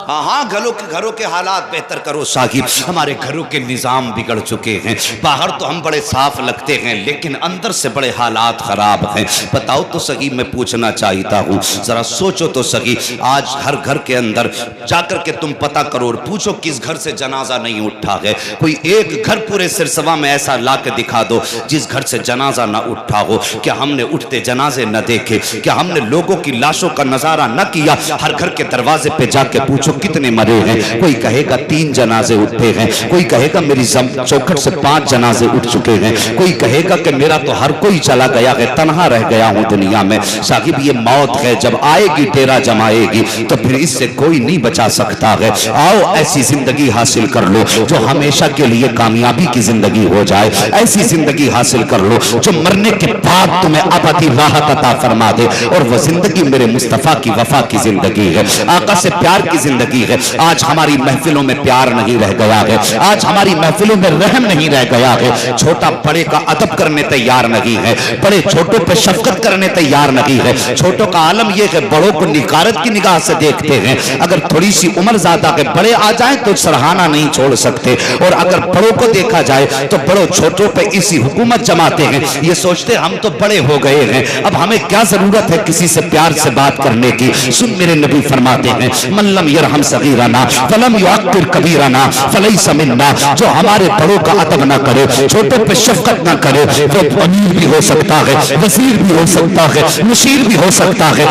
ہاں گھروں کے حالات بہتر کرو صاحب، ہمارے گھروں کے نظام بگڑ چکے ہیں، باہر تو ہم بڑے صاف لگتے ہیں لیکن اندر سے بڑے حالات خراب ہیں۔ بتاؤ تو صحیح، میں پوچھنا چاہتا ہوں، ذرا سوچو تو صحیح، آج ہر گھر کے اندر جا کر کے تم پتہ کرو اور پوچھو کس گھر سے جنازہ نہیں اٹھا ہے۔ کوئی ایک گھر پورے سرسوا میں ایسا لا کے دکھا دو جس گھر سے جنازہ نہ اٹھا ہو۔ کیا ہم نے اٹھتے جنازے نہ دیکھے؟ کیا ہم نے لوگوں کی لاشوں کا نظارہ نہ کیا؟ ہر گھر کے دروازے پہ جا کے پوچھو کتنے مرے ہیں، کوئی کہے گا 3 جنازے اٹھے ہیں، کوئی کہے گا میری چوکھٹ سے 5 جنازے اٹھ چکے ہیں، کوئی کہے گا کہ میرا تو ہر کوئی چلا گیا ہے، تنہا رہ گیا ہوں دنیا میں۔ صاحب یہ موت ہے، جب آئے گی ڈیرا جمائے گی تو پھر اس سے کوئی نہیں بچا سکتا ہے۔ آؤ ایسی زندگی حاصل کر لو جو ہمیشہ کے لیے کامیابی کی زندگی ہو جائے، ایسی زندگی حاصل کر لو جو مرنے کے بعد تمہیں ابدی راحت عطا فرما دے، اور وہ زندگی میرے مصطفیٰ کی وفا کی زندگی ہے، آقا سے پیار کی زندگی ہے۔ آج ہماری محفلوں میں پیار نہیں رہ گیا ہے، آج ہماری محفلوں میں رحم نہیں رہ گیا ہے، چھوٹا بڑے کا ادب کرنے تیار نہیں ہے، بڑے چھوٹوں پہ شفقت کرنے تیار نہیں ہے۔ چھوٹوں کا عالم یہ کہ بڑوں کو نکارت کی نگاہ سے دیکھتے ہیں، اگر تھوڑی سی عمر زیادہ کے بڑے آ جائیں تو سرہانہ نہیں چھوڑ سکتے، اور اگر بڑوں کو دیکھا جائے تو بڑوں چھوٹوں پہ اسی حکومت جماتے ہیں، یہ سوچتے ہم تو بڑے ہو گئے ہیں، اب ہمیں کیا ضرورت ہے کسی سے پیار سے بات کرنے کی۔ سن میرے نبی فرماتے ہیں من لم یرحم صغیرنا فلم یعقر کبیرنا فلیس منا، جو ہمارے بڑوں کا ادب نہ کرے، چھوٹوں پہ شفقت نہ کرے، وہ امیر بھی ہو سکتا ہے، وزیر بھی ہو سکتا ہے، مشیر بھی ہو سکتا ہے،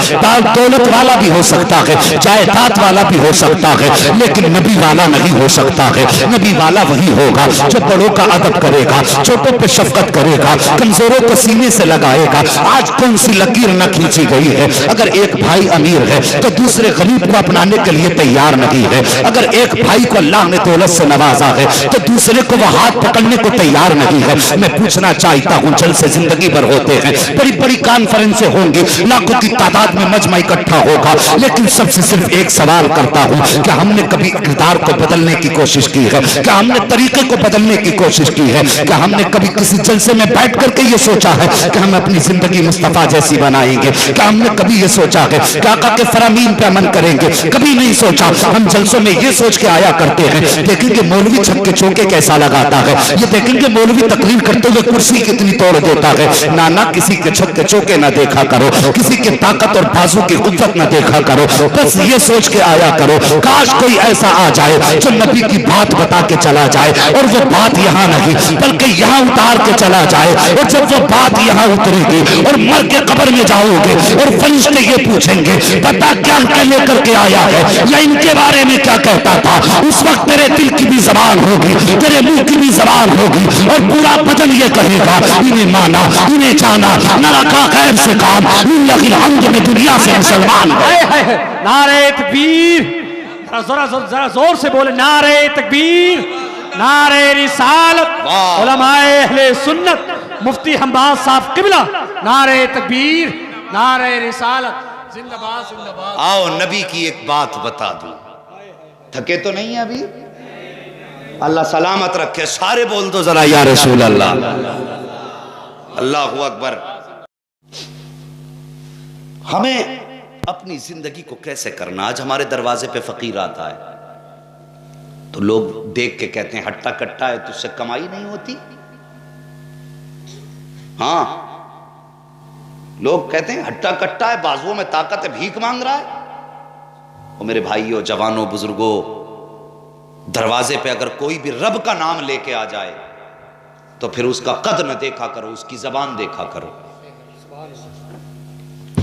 دولت والا بھی ہو سکتا ہے، جائیداد والا بھی ہو سکتا ہے، لیکن نبی والا نہیں ہو سکتا ہے۔ نبی والا وہی ہوگا جو بڑوں کا ادب کرے گا، چھوٹوں پہ شفقت کرے گا، کمزوروں کو سینے سے لگائے گا۔ آج کون سی لکیر نہ کھینچی گئی ہے، اگر ایک بھائی امیر ہے تو دوسرے غریب کو اپنانے کے لیے تیار نہیں ہے، اگر ایک بھائی کو اللہ نے دولت سے نوازا ہے تو دوسرے کو وہ ہاتھ پکڑنے کو تیار نہیں ہے۔ میں پوچھنا چاہتا ہوں، جلسے زندگی بھر ہوتے ہیں، بڑی بڑی کانفرنسیں ہوں گی، لاکھوں کی تعداد میں مجمع اکٹھا ہوگا، لیکن سب سے صرف ایک سوال کرتا ہوں، کیا ہم نے کبھی کردار کو بدلنے کی کوشش کی ہے؟ کیا ہم نے طریقے کو بدلنے کی کوشش کی ہے؟ کیا ہم نے کبھی کسی جلسے میں بیٹھ کر کے یہ سوچا ہے کہ ہم اپنی زندگی مصطفیٰ جیسی بنائیں گے؟ کیا ہم نے کبھی یہ سوچا ہے کہ آقا کے فرامین پہ عمل کریں گے؟ کبھی نہیں سوچا۔ ہم جلسوں میں یہ سوچ کے آیا کرتے ہیں، دیکھیں گے مولوی چھکے چوکے کیسا لگاتا ہے، یہ دیکھیں گے مولوی تقریر کرتے ہوئے کرسی کتنی توڑ دیتا ہے۔ نانا کسی کے چھکے چوکے نہ دیکھا کرو، کسی کے طاقت اور بازو کی قوت نہ دیکھا کرو، بس یہ سوچ کے آیا کرو کاش کوئی ایسا آ جائے جو نبی کی بات بتا کے چلا جائے، اور وہ بات یہاں نہیں بلکہ یہاں اتار کے چلا جائے، اور جب وہ بات یہاں اترے گی اور مر کے قبر میں جاؤ گے اور فرشتے یہ پوچھیں گے بتا کیا لے کر کے آیا ہے، یا ان کے بارے میں کیا کہتا تھا، اس وقت تیرے دل کی بھی زبان ہوگی، تیرے منہ کی بھی زبان ہوگی، اور پورا بدن یہ کہے گا انہیں مانا، انہیں جانا، نہ رکھا غیر سے کام، لیکن ہم جو دنیا سے مسلمان ہیں۔ نعرہ تکبیر، ذرا زور سے بولے، نعرہ تکبیر، نعرہ رسالت، علماء اہل سنت، مفتی حماد صاحب قبلہ، نعرہ تکبیر، نعرہ رسالت، زندہ باد زندہ باد۔ آؤ نبی کی ایک بات بتا دوں، تھکے تو نہیں ہیں ابھی؟ اللہ سلامت رکھے. سارے بول دو ذرا یا رسول اللہ. اللہ اکبر. ہمیں اپنی زندگی کو کیسے کرنا؟ آج ہمارے دروازے پہ فقیر آتا ہے تو لوگ دیکھ کے کہتے ہیں ہٹا کٹا ہے، تو اس سے کمائی نہیں ہوتی. ہاں، لوگ کہتے ہیں ہٹا کٹا ہے، بازوؤں میں طاقت ہے، بھیک مانگ رہا ہے. اور میرے بھائیوں، جوانوں، بزرگوں، دروازے پہ اگر کوئی بھی رب کا نام لے کے آ جائے تو پھر اس کا قد نہ دیکھا کرو، اس کی زبان دیکھا کرو.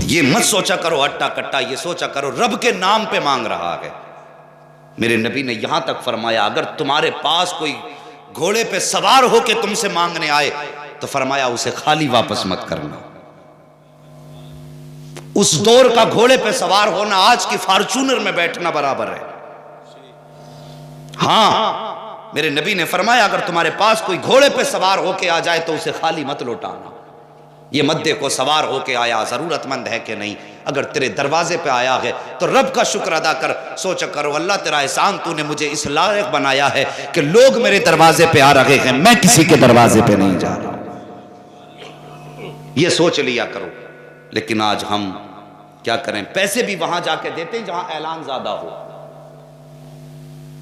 یہ مت سوچا کرو ہٹا کٹا، یہ سوچا کرو رب کے نام پہ مانگ رہا ہے. میرے نبی نے یہاں تک فرمایا اگر تمہارے پاس کوئی گھوڑے پہ سوار ہو کے تم سے مانگنے آئے تو فرمایا اسے خالی واپس مت کرنا. اس دور کا گھوڑے پہ سوار ہونا آج کی فارچونر میں بیٹھنا برابر ہے. ہاں، میرے نبی نے فرمایا اگر تمہارے پاس کوئی گھوڑے پہ سوار ہو کے آ جائے تو اسے خالی مت لوٹانا. یہ مت دیکھو سوار ہو کے آیا ضرورت مند ہے کہ نہیں. اگر تیرے دروازے پہ آیا ہے تو رب کا شکر ادا کر. سوچا کرو اللہ تیرا احسان، تو نے مجھے اس لائق بنایا ہے کہ لوگ میرے دروازے پہ آ رہے ہیں، میں کسی کے دروازے پہ نہیں جا رہا. یہ سوچ لیا کرو. لیکن آج ہم کیا کریں؟ پیسے بھی وہاں جا کے دیتے ہیں جہاں اعلان زیادہ ہو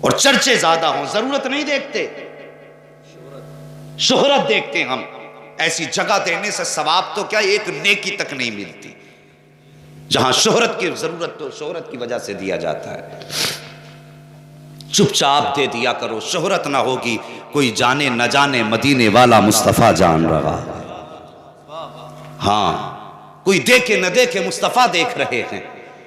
اور چرچے زیادہ ہوں. ضرورت نہیں دیکھتے، شہرت دیکھتے ہیں ہم. ایسی جگہ دینے سے ثواب تو کیا ایک نیکی تک نہیں ملتی. جہاں شہرت کی ضرورت تو شہرت کی وجہ سے دیا جاتا ہے. چپ چاپ دے دیا کرو. شہرت نہ ہوگی، کوئی جانے نہ جانے مدینے والا مصطفیٰ جان رہا. ہاں، کوئی دیکھے نہ دیکھے مصطفیٰ دیکھ رہے ہیں.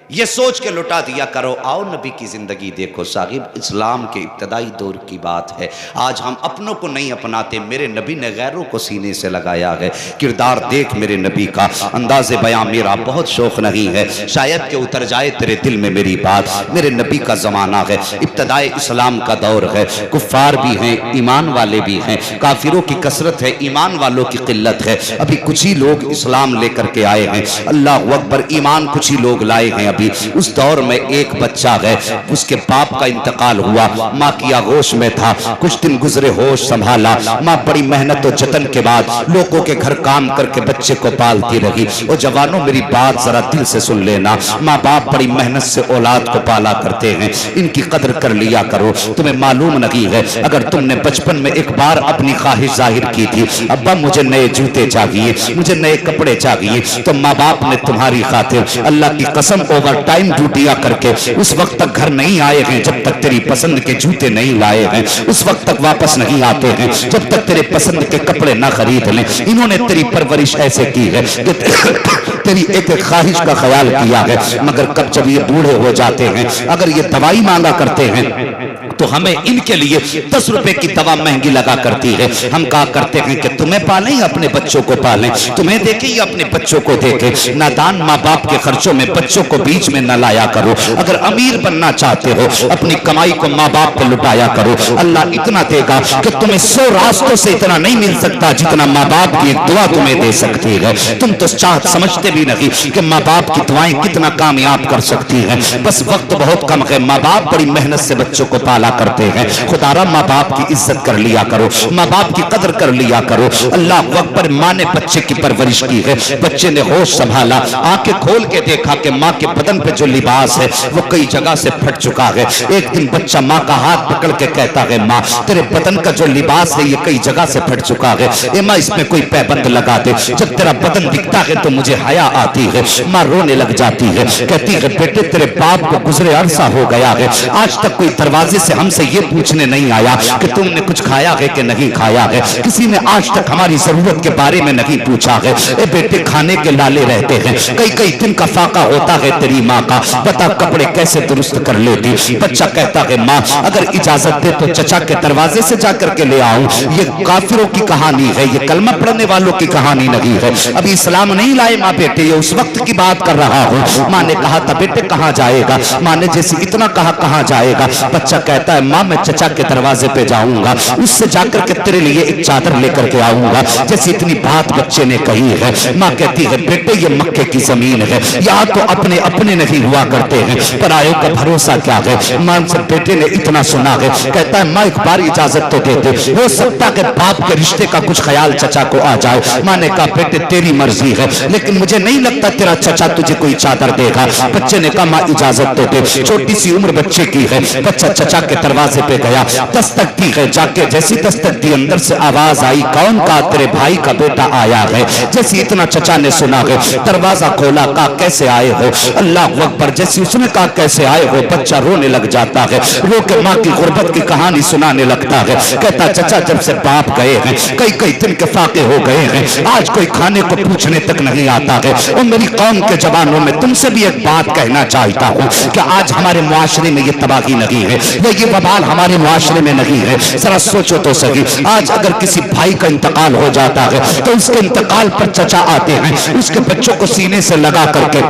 یہ سوچ کے لٹا دیا کرو. آؤ نبی کی زندگی دیکھو صاحب. اسلام کے ابتدائی دور کی بات ہے. آج ہم اپنوں کو نہیں اپناتے، میرے نبی نے غیروں کو سینے سے لگایا ہے. کردار دیکھ میرے نبی کا. انداز بیاں میرا بہت شوق نہیں ہے، شاید کہ اتر جائے تیرے دل میں میری بات. میرے نبی کا زمانہ ہے، ابتدائی اسلام کا دور ہے. کفار بھی ہیں، ایمان والے بھی ہیں. کافروں کی کثرت ہے، ایمان والوں کی قلت ہے. ابھی کچھ ہی لوگ اسلام لے کر کے آئے ہیں. اللہ اکبر. ایمان کچھ ہی لوگ لائے ہیں. اس دور میں ایک بچہ ہے، اس کے باپ کا انتقال ہوا، ماں کی آغوش میں تھا. کچھ دن گزرے، ہوش سنبھالا. ماں بڑی محنت و جتن کے بعد لوگوں کے گھر کام کر کے بچے کو پالتی رہی. اور جوانوں میری بات ذرا دل سے سن لینا. ماں باپ بڑی محنت سے اولاد کو پالا کرتے ہیں، ان کی قدر کر لیا کرو. تمہیں معلوم نہیں ہے، اگر تم نے بچپن میں ایک بار اپنی خواہش ظاہر کی تھی ابا مجھے نئے جوتے چاہیے، مجھے نئے کپڑے چاہیے، تو ماں باپ نے تمہاری خاطر اللہ کی قسم اوور ٹائم ڈیوٹیاں کر کے اس وقت تک گھر نہیں آئے ہیں جب تک تیری پسند کے جوتے نہیں لائے ہیں. اس وقت تک واپس نہیں آتے ہیں جب تک تیرے پسند کے کپڑے نہ خرید لیں. انہوں نے تیری پرورش ایسے کی ہے کہ تیری ایک ایک خواہش کا خیال کیا ہے. مگر کب جب یہ بوڑھے ہو جاتے ہیں، اگر یہ دوائی مانگا کرتے ہیں تو ہمیں ان کے لیے 10 روپے کی دوا مہنگی لگا کرتی ہے. ہم کہا کرتے ہیں کہ تمہیں پالیں یا اپنے بچوں کو پالیں، تمہیں دیکھیں یا اپنے بچوں کو دیکھیں. نادان ماں باپ کے خرچوں میں بچوں کو بیچ میں نہ لایا کرو. اگر امیر بننا چاہتے ہو اپنی کمائی کو ماں باپ پہ لٹایا کرو. اللہ اتنا دے گا کہ تمہیں 100 راستوں سے اتنا نہیں مل سکتا جتنا ماں باپ کی دعا تمہیں دے سکتی ہے. تم تو چاہت سمجھتے بھی نہیں کہ ماں باپ کی دعائیں کتنا کامیاب کر سکتی ہیں. بس وقت بہت کم ہے. ماں باپ بڑی محنت سے بچوں کو پالا کرتے ہیں. خدا را ماں باپ کی عزت کر لیا کرو، ماں باپ کی قدر کر لیا کرو. اللہ اکبر. ماں نے بچے کی پرورش کی ہے، بچے نے ہوش سنبھالا، آنکھیں کھول کے دیکھا کہ ماں کے بدن پہ جو لباس ہے وہ کئی جگہ سے پھٹ چکا ہے. ایک دن بچہ ماں کا ہاتھ پکڑ کے کہتا ہے ماں تیرے بدن کا جو لباس ہے یہ کئی جگہ سے پھٹ چکا ہے، اے ماں اس میں کوئی پیبند لگا دے. جب تیرا بدن دکھتا ہے تو مجھے حیا آتی ہے. ماں رونے لگ جاتی ہے، کہتی ہے بیٹے تیرے باپ کو گزرے عرصہ ہو گیا ہے، آج تک کوئی دروازے سے ہم سے یہ پوچھنے نہیں آیا کہ تم نے کچھ کھایا ہے کہ نہیں کھایا ہے. کسی نے آج تک ہماری ضرورت کے بارے میں نہیں پوچھا ہے. اے بیٹے کھانے کے لالے رہتے ہیں، کئی کئی دن کا فاقہ ہوتا ہے تیری ماں کا، بتا کپڑے کیسے درست کر لیتی. بچہ کہتا ہے ماں اگر اجازت دے تو چچا کے دروازے سے جا کر کے لے آؤں. یہ کافروں کی کہانی ہے، یہ کلمہ پڑھنے والوں کی کہانی نہیں ہے. ابھی اسلام نہیں لائے ماں بیٹے، یہ اس وقت کی بات کر رہا ہوں. ماں نے کہا تھا بیٹے کہاں جائے گا؟ ماں نے جیسے اتنا کہا کہاں جائے گا؟ بچہ کہتا کہتا ہے ماں میں چچا کے دروازے پہ جاؤں گا, اس سے جا کر کے تیرے لیے ایک چادر لے کر کے آؤں گا. جیسے اتنی بات بچے نے کہی ہے, ماں کہتی ہے بیٹے یہ مکے کی زمین ہے, یہاں تو اپنے اپنے نہیں ہوا کرتے ہیں, پرایوں کا بھروسہ کیا ہے. ماں سے بیٹے نے اتنا سنا ہے, کہتا ہے ماں ایک بار اجازت تو دیتے, ہو سکتا کہ باپ کے رشتے کا کچھ خیال چچا کو آ جائے. ماں نے کہا بیٹے تیری مرضی ہے, لیکن مجھے نہیں لگتا تیرا چچا تجھے کوئی چادر دے گا. بچے نے کہا ماں اجازت تو دے. چھوٹی سی عمر بچے کی ہے, بچہ چچا کے دروازے پہ گیا, دستک دی ہے, جا کے جیسی دستک دی اندر سے آواز آئی, کون کا؟ تیرے بھائی کا بیٹا آیا ہے. جیسی اتنا چچا نے سنا ہے, دروازہ کھولا, کہا کیسے آئے ہو؟ اللہ اکبر. جیسی اس نے کہا کیسے آئے ہو, بچہ رونے لگ جاتا ہے, رو کے ماں کی غربت کی کہانی سنانے لگتا ہے. کہتا چچا جب سے باپ گئے ہیں کئی دن کے فاقے ہو گئے ہیں, آج کوئی کھانے کو پوچھنے تک نہیں آتا ہے. اور میری قوم کے جوانوں میں تم سے بھی ایک بات کہنا چاہتا ہوں کہ آج ہمارے معاشرے میں یہ تباہی نہیں ہے, یہ وبال ہمارے معاشرے میں نہیں ہے. ذرا سوچو تو صحیح, آج اگر کسی بھائی کا انتقال ہو جاتا ہے تو اس کے انتقال پر چچا آتے ہیں, اس کے بچوں کو سینے سے لگا کر کے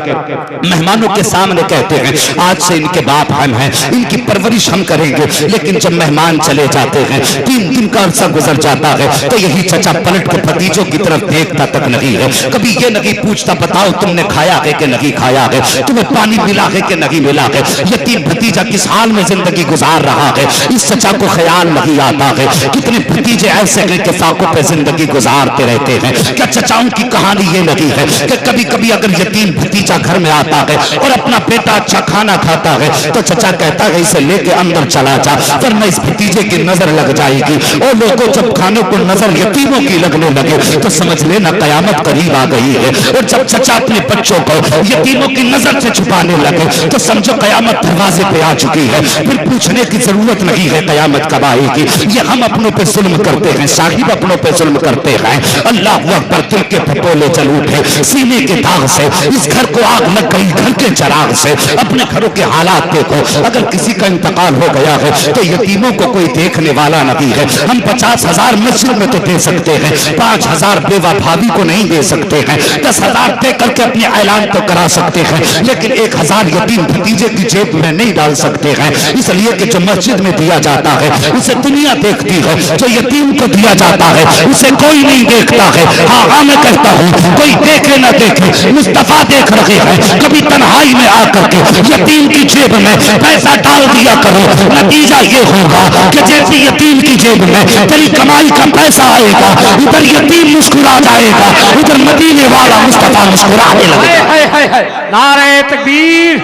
مہمانوں کے سامنے کہتے ہیں آج سے ان کے باپ ہم ہیں, ان کی پرورش ہم کریں گے. لیکن جب مہمان چلے جاتے ہیں, 3 دن کا عرصہ گزر جاتا ہے, تو یہی چچا پلٹ کے بھتیجوں کی طرف دیکھتا تک نہیں ہے. کبھی یہ نہیں پوچھتا بتاؤ تم نے کھایا ہے کہ نہیں کھایا ہے, تمہیں پانی ملا ہے کہ نہیں ملا ہے, یتیم بھتیجا کس حال میں زندگی گزار رہا ہے, اس چچا کو خیال نہیں آتا ہے. کتنے بھتیجے ایسے ہیں کہ فاقوں پہ زندگی گزارتے رہتے ہیں. کیا چچاؤں کی کہانی یہ نہیں ہے کہ کبھی کبھی اگر یتیم بھتیجا گھر میں آتا ہے اور اپنا بیٹا اچھا کھانا کھاتا ہے تو چچا کہتا ہے اسے لے کے اندر چلا جا, ورنہ اس بھتیجے کی نظر لگ جائے گی. اور لوگوں جب کھانے کو نظر یتیموں کی لگنے لگے تو سمجھ لینا قیامت قریب آ گئی ہے. اور جب چچا اپنے بچوں کو یتیموں کی نظر سے چھپانے لگے تو سمجھو قیامت دروازے پہ آ چکی ہے. پھر پوچھنے کی ضرورت نہیں ہے قیامت کب آئے گی. یہ ہم اپنوں پہ ظلم کرتے ہیں, صاحب اپنوں پہ ظلم کرتے ہیں. اللہ اکبر. دل کے پھپولے جل اٹھے, سینے کے داغ سے اس گھر کو آگ لگ گئی, گھر کے چراغ سے. اپنے گھروں کے حالات دیکھو, اگر کسی کا انتقال ہو گیا ہے تو یتیموں کو کوئی دیکھنے والا نہیں ہے. ہم 50,000 مسجد میں تو دے سکتے ہیں, 5,000 بیوہ بھابھی کو نہیں دے سکتے ہیں, 10,000 دے کر کے اپنے اعلان تو کرا سکتے ہیں, لیکن 1,000 یتیم بھتیجے کی جیب میں نہیں ڈال سکتے ہیں. اس لیے کہ جو مسجد میں دیا جاتا ہے اسے دنیا دیکھتی ہے, جو یتیم کو دیا جاتا ہے اسے کوئی نہیں دیکھتا ہے. ہاں میں کہتا ہوں کوئی دیکھے نہ دیکھے, مصطفیٰ دیکھ رہے ہیں. کبھی تنہائی میں آ کر کے یتیم کی جیب میں پیسہ ڈال دیا کرو, نتیجہ یہ ہوگا کہ جیسے یتیم کی جیب میں تیری کمائی کا پیسہ آئے گا, ادھر یتیم مسکرا جائے گا, ادھر مدینے والا مصطفیٰ مسکرانے لگے گا. نعرہ تکبیر,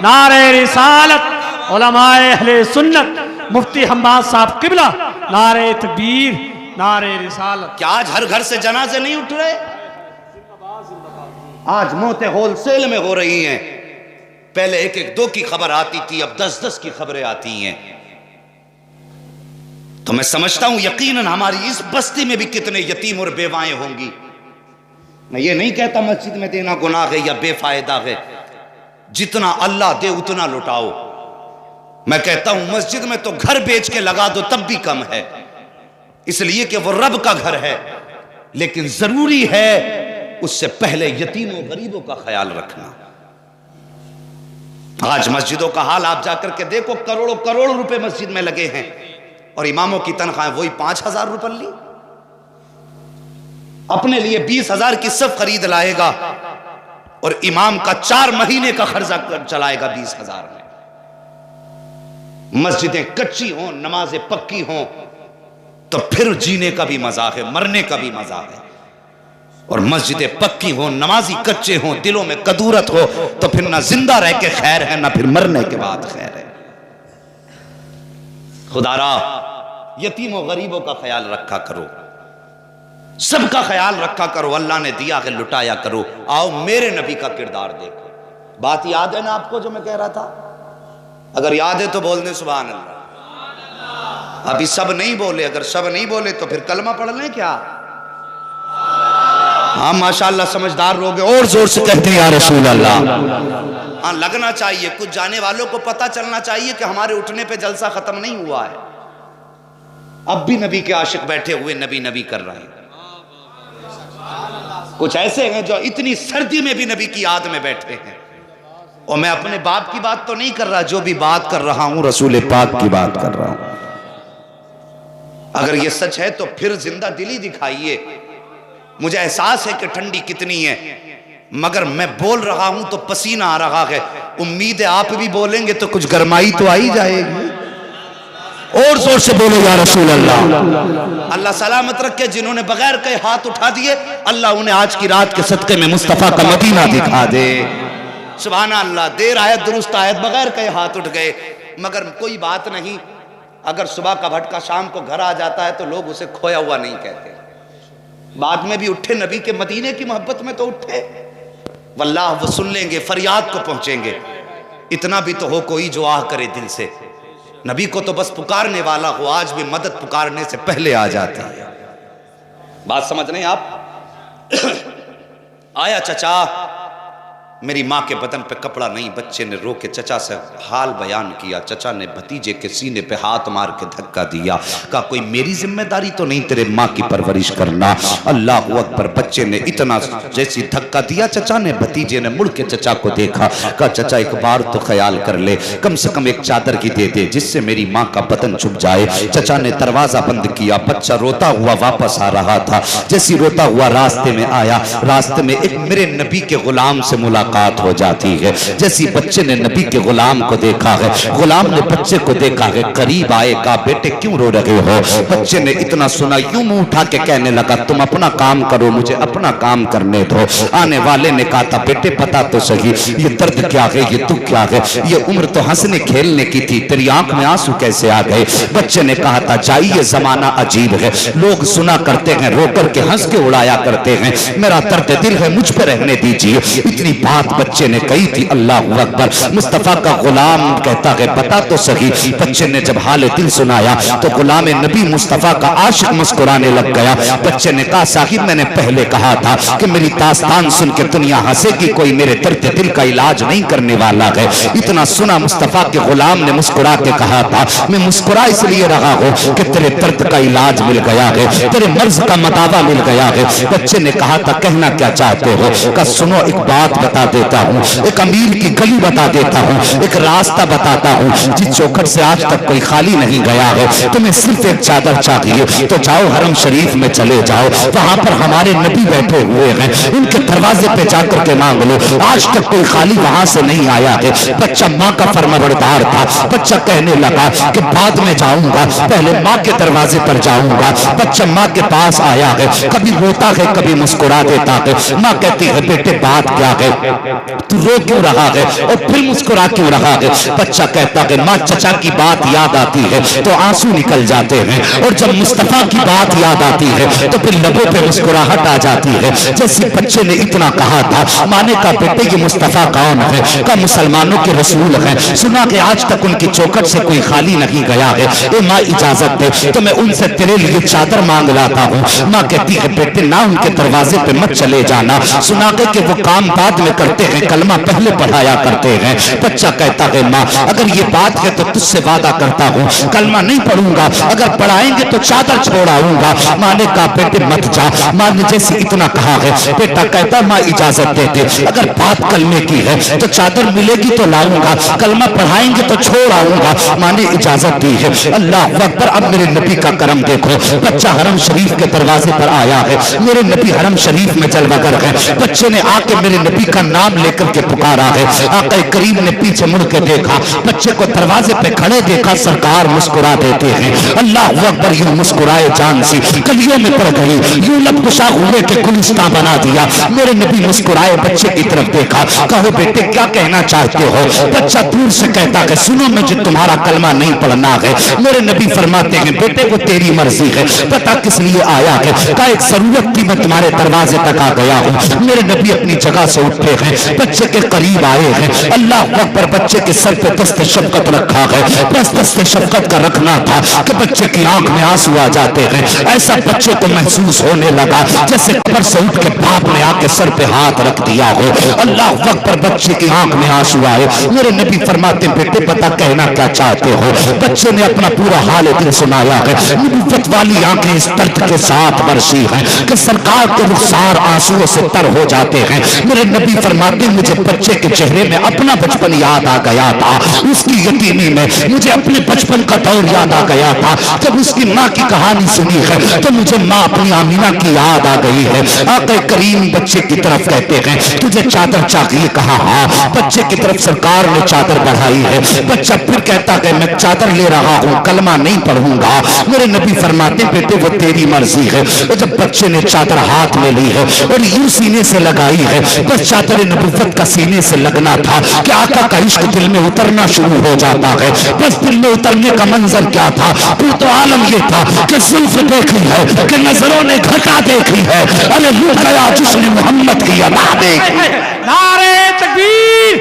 نعرہ رسالت, علماء اہل سنت, مفتی حماد صاحب قبلہ, نعرہ تکبیر, نعرہ رسالت. کیا آج ہر گھر سے جنازے نہیں اٹھ رہے؟ آج موتیں ہول سیل میں ہو رہی ہیں. پہلے 1-2 کی خبر آتی تھی, اب 10 کی خبریں آتی ہیں. تو میں سمجھتا ہوں یقیناً ہماری اس بستی میں بھی کتنے یتیم اور بیوائیں ہوں گی. میں یہ نہیں کہتا مسجد میں دینا گناہ ہے یا بے فائدہ ہے, جتنا اللہ دے اتنا لٹاؤ. میں کہتا ہوں مسجد میں تو گھر بیچ کے لگا دو تب بھی کم ہے, اس لیے کہ وہ رب کا گھر ہے. لیکن ضروری ہے اس سے پہلے یتیموں غریبوں کا خیال رکھنا. آج مسجدوں کا حال آپ جا کر کے دیکھو, کروڑوں روپے مسجد میں لگے ہیں اور اماموں کی تنخواہیں وہی 5,000 روپے لی. اپنے لیے 20,000 کی صف خرید لائے گا اور امام کا 4 مہینے کا خرچہ چلائے گا 20,000 میں. مسجدیں کچی ہوں, نمازیں پکی ہوں تو پھر جینے کا بھی مزہ ہے, مرنے کا بھی مزہ ہے. اور مسجدیں پکی ہوں, نمازی کچے ہوں, دلوں میں کدورت ہو تو پھر نہ زندہ رہ کے خیر ہے نہ پھر مرنے کے بعد خیر ہے. خدا را یتیم و غریبوں کا خیال رکھا کرو, سب کا خیال رکھا کرو. اللہ نے دیا ہے لٹایا کرو. آؤ میرے نبی کا کردار دیکھو. بات یاد ہے نا آپ کو جو میں کہہ رہا تھا؟ اگر یاد ہے تو بول دیں سبحان اللہ. ابھی سب نہیں بولے, اگر سب نہیں بولے تو پھر کلمہ پڑھ لیں کیا؟ ہاں ماشاءاللہ سمجھدار لوگ ہیں, اور زور سے کہتے ہیں یا رسول اللہ. ہاں لگنا چاہیے, کچھ جانے والوں کو پتہ چلنا چاہیے کہ ہمارے اٹھنے پہ جلسہ ختم نہیں ہوا ہے. اب بھی نبی کے عاشق بیٹھے ہوئے نبی کر رہے ہیں. کچھ ایسے ہیں جو اتنی سردی میں بھی نبی کی یاد میں بیٹھے ہیں. اور میں اپنے باپ کی بات تو نہیں کر رہا، جو بھی بات کر رہا ہوں رسول پاک کی بات کر رہا ہوں۔ اگر یہ سچ ہے تو پھر زندہ دلی دکھائیے۔ مجھے احساس ہے کہ ٹھنڈی کتنی ہے، مگر میں بول رہا ہوں تو پسینہ آ رہا ہے۔ امید ہے آپ بھی بولیں گے تو کچھ گرمائی تو آئی جائے گی۔ اور زور سے بولو یا رسول اللہ۔ اللہ سلامت رکھے جنہوں نے بغیر کہے ہاتھ اٹھا دیے، اللہ انہیں آج کی رات کے صدقے میں مصطفیٰ کا مدینہ دکھا دے۔ سبحان اللہ، دیر آیت درست آیت، بغیر کہے ہاتھ اٹھ گئے۔ مگر کوئی بات نہیں، اگر صبح کا بھٹکا شام کو گھر آ جاتا ہے تو لوگ اسے کھویا ہوا نہیں کہتے۔ بعد میں بھی اٹھے، نبی کے مدینے کی محبت میں تو اٹھے، واللہ وہ سن لیں گے، فریاد کو پہنچیں گے۔ اتنا بھی تو ہو کوئی جو آہ کرے دل سے، نبی کو تو بس پکارنے والا ہو، آج بھی مدد پکارنے سے پہلے آ جاتی ہے۔ بات سمجھ رہے ہیں آپ؟ آیا چچا، میری ماں کے بدن پہ کپڑا نہیں، بچے نے رو کے چچا سے حال بیان کیا۔ چچا نے بھتیجے کے سینے پہ ہاتھ مار کے دھکا دیا، کہا کوئی میری ذمہ داری تو نہیں تیرے ماں کی پرورش کرنا؟ اللہ اکبر۔ بچے نے اتنا جیسی دھکا دیا، چچا نے بھتیجے نے مڑ کے چچا کو دیکھا، کہا چچا ایک بار تو خیال کر لے، کم سے کم ایک چادر کی دے دے جس سے میری ماں کا بدن چھپ جائے۔ چچا نے دروازہ بند کیا، بچہ روتا ہوا واپس آ رہا تھا۔ جیسی روتا ہوا راستے میں آیا، راستے میں ایک میرے نبی کے غلام سے ملاقات ہو جاتی ہے۔ جیسی بچے نے نبی کے غلام کو دیکھا ہے، غلام نے بچے کو دیکھا ہے، قریب آئے، کہا بیٹے کیوں رو رہے ہو؟ بچے نے اتنا سنا، یوں منہ اٹھا کے کہنے لگا تم اپنا کام کرو، مجھے اپنا کام کرنے دو۔ آنے والے نے کہا تھا بیٹے پتا تو صحیح یہ درد کیا ہے، یہ دکھ کیا ہے، یہ عمر تو ہنسنے کھیلنے کی تھی، تیری آنکھ میں آنسو کیسے آ گئے؟ بچے نے کہا تھا جائی یہ زمانہ عجیب ہے، لوگ سنا کرتے ہیں، رو کر کے ہنس کے اڑایا کرتے ہیں، میرا درد دل ہے مجھ پہ رہنے دیجیے۔ اتنی بات بچے نے کہی تھی۔ اللہ اکبر۔ مصطفیٰ کا غلام کہتا ہے بتا تو صحیح۔ بچے نے جب حال دل سنایا تو غلام نبی مصطفیٰ کا عاشق مسکرانے لگ گیا۔ بچے نے کہا صاحب میں نے پہلے کہا تھا کہ میری داستان سن کے دنیا ہنسے گی، کوئی میرے درد دل کا علاج نہیں کرنے والا ہے۔ اتنا سنا مصطفیٰ کے غلام نے مسکرا کے کہا تھا میں مسکرا اس لیے رہا ہوں کہ تیرے درد کا علاج مل گیا ہے، تیرے مرض کا مداوا مل گیا ہے۔ بچے نے کہا تھا کہنا کیا چاہتے ہو؟ کہ سنو ایک بات بتا دیتا ہوں، ایک امیر کی گلی بتا دیتا ہوں، ایک راستہ بتاتا ہوں جس چوکھٹ سے آج تک کوئی خالی نہیں گیا ہے۔ تمہیں صرف ایک چادر چاہیے تو جاؤ حرم شریف میں چلے جاؤ، وہاں پر ہمارے نبی بیٹھے ہوئے ہیں، ان کے دروازے پہ جا کر کے مانگ لو، آج تک کوئی خالی وہاں سے نہیں آیا ہے۔ بچہ ماں کا فرمانبردار تھا، بچہ کہنے لگا کہ بعد میں جاؤں گا، پہلے ماں کے دروازے پر جاؤں گا۔ بچہ ماں کے پاس آیا ہے، کبھی روتا ہے کبھی مسکرا دیتا ہے۔ ماں کہتی ہے بیٹے بات کیا ہے، تو رو کیوں رہا ہے اور پھر مسکرا کیوں رہا ہے؟ بچہ کہتا ہے ماں چچا کی بات یاد آتی ہے تو آنسو نکل جاتے ہیں، اور جب مصطفیٰ کی بات یاد آتی ہے تو پھر لبوں پہ مسکراہٹ آ جاتی ہے۔ جیسے بچے نے اتنا کہا تھا، ماں نے کہا بیٹے یہ مصطفیٰ کون ہے؟ کہا مسلمانوں کے رسول ہیں، سنا کہ آج تک ان کی چوکھٹ سے کوئی خالی نہیں گیا ہے، اے ماں اجازت دے تو میں ان سے تیرے لیے چادر مانگ لاتا ہوں۔ ماں کہتی ہے بیٹے نہ ان کے دروازے پہ مت چلے جانا، سنا کہ وہ کام بعد میں کرتے ہیں، کلمہ پہلے پڑھایا کرتے ہیں۔ بچہ کہتا ہے ماں اگر یہ بات ہے تو تجھ سے وعدہ کرتا ہوں کلمہ نہیں پڑھوں گا، اگر پڑھائیں گے تو چادر چھوڑ آؤں گا۔ ماں نے کہا بیٹے مت جا۔ ماں نے جیسے اتنا کہا ہے، بیٹا کہتا ماں اجازت دے دے، اگر بات کلمے کی ہے تو چادر ملے گی تو لاؤں گا، کلمہ پڑھائیں گے تو چھوڑ آؤں گا۔ ماں نے اجازت دی ہے۔ اللہ اکبر۔ اب میرے نبی کا کرم دیکھو، بچہ حرم شریف کے دروازے پر آیا ہے، میرے نبی حرم شریف میں جلوہ گر ہے۔ بچے نے آ کے میرے نبی کا نام لے کر کے پکارا ہے۔ آقا کریم نے پیچھے مڑ کے دیکھا، بچے کو دروازے پہ کھڑے دیکھا، سرکار مسکرا دیتے ہیں۔ اللہ اکبر۔ یوں مسکرائے جان سی کلیوں میں پڑ گئی، یوں لب کشا ہوئے کہ گلستان بنا دیا۔ میرے نبی مسکرائے بچے کی طرف دیکھا، کہو بیٹے کیا کہنا چاہتے ہو؟ بچہ دور سے کہتا ہے سنو مجھے تمہارا کلمہ نہیں پڑھنا ہے۔ میرے نبی فرماتے ہیں بیٹے وہ تیری مرضی ہے، پتہ کس لیے آیا ہے؟ کہا ایک ضرورت تھی میں تمہارے دروازے تک آ گیا ہوں۔ میرے نبی اپنی جگہ سے اٹھے ہیں، بچے کے قریب آئے ہیں۔ اللہ اکبر۔ بچے کے سر پہ دست شفقت رکھا ہے، بس دست شفقت کا رکھنا تھا کہ بچے کی آنکھ میں آنسو آ جاتے ہیں۔ ایسا بچے کو محسوس ہونے لگا جیسے قبر سے اٹھ کے باپ نے آ کے سر پہ ہاتھ رکھ دیا ہو۔ اللہ اکبر۔ بچے کی آنکھ میں آنسو آئے۔ میرے نبی فرماتے بیٹے پتہ کہنا کیا چاہتے ہو؟ بچے نے اپنا پورا حال دل سنایا ہے۔ نبوت والی آنکھیں اس درد کے ساتھ برسی ہیں کہ سرکار کے رخسار آنسوؤں سے تر ہو جاتے ہیں۔ میرے نبی فرماتے مجھے بچے کے چہرے میں اپنا بچپن یاد آ گیا تھا، اس کی یتیمی میں مجھے اپنے بچپن کا دور یاد آ گیا تھا۔ جب اس کی ماں کی کہانی سنی ہے تو مجھے ماں اپنی آمینہ کی یاد آ گئی ہے۔ آقا کریم بچے کی طرف کہتے ہیں تجھے چادر چاہیے؟ کہا ہاں۔ بچے کی طرف سرکار نے چادر بڑھائی ہے۔ بچہ پھر کہتا ہے میں چادر لے رہا ہوں، کلمہ نہیں پڑھوں گا۔ میرے نبی فرماتے بیٹے وہ تیری مرضی ہے۔ اور جب بچے نے چادر ہاتھ میں لی ہے اور یوں سینے سے لگائی ہے، بس چادر نبوت کا سینے سے لگنا تھا کہ آقا کا عشق دل میں اترنا شروع ہو جاتا ہے۔ بس دل میں اترنے کا منظر کیا تھا؟ پھر تو عالم یہ تھا کہ زلف دیکھی ہے، کہ نظروں نے گھٹا دیکھی ہے، ارے لٹ گیا جس نے محمد کی ادا دیکھی۔ نعرہ تکبیر،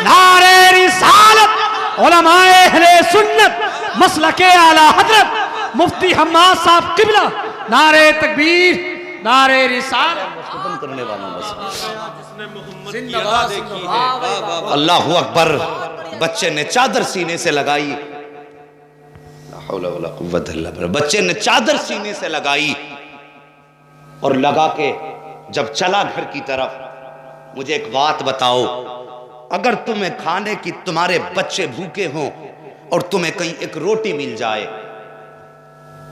نعرہ رسالت، علماء اہل سنت مسلک اعلی حضرت مفتی حماد صاحب قبلہ، نعرہ تکبیر، نعرہ رسالت۔ کرنے والا اللہ اکبر۔ بچے نے چادر سینے سے لگائی، لا حول ولا قوت الا باللہ، بچے نے چادر سینے سے لگائی اور لگا کے جب چلا گھر کی طرف، مجھے ایک بات بتاؤ، اگر تمہیں کھانے کی تمہارے بچے بھوکے ہوں اور تمہیں کہیں ایک روٹی مل جائے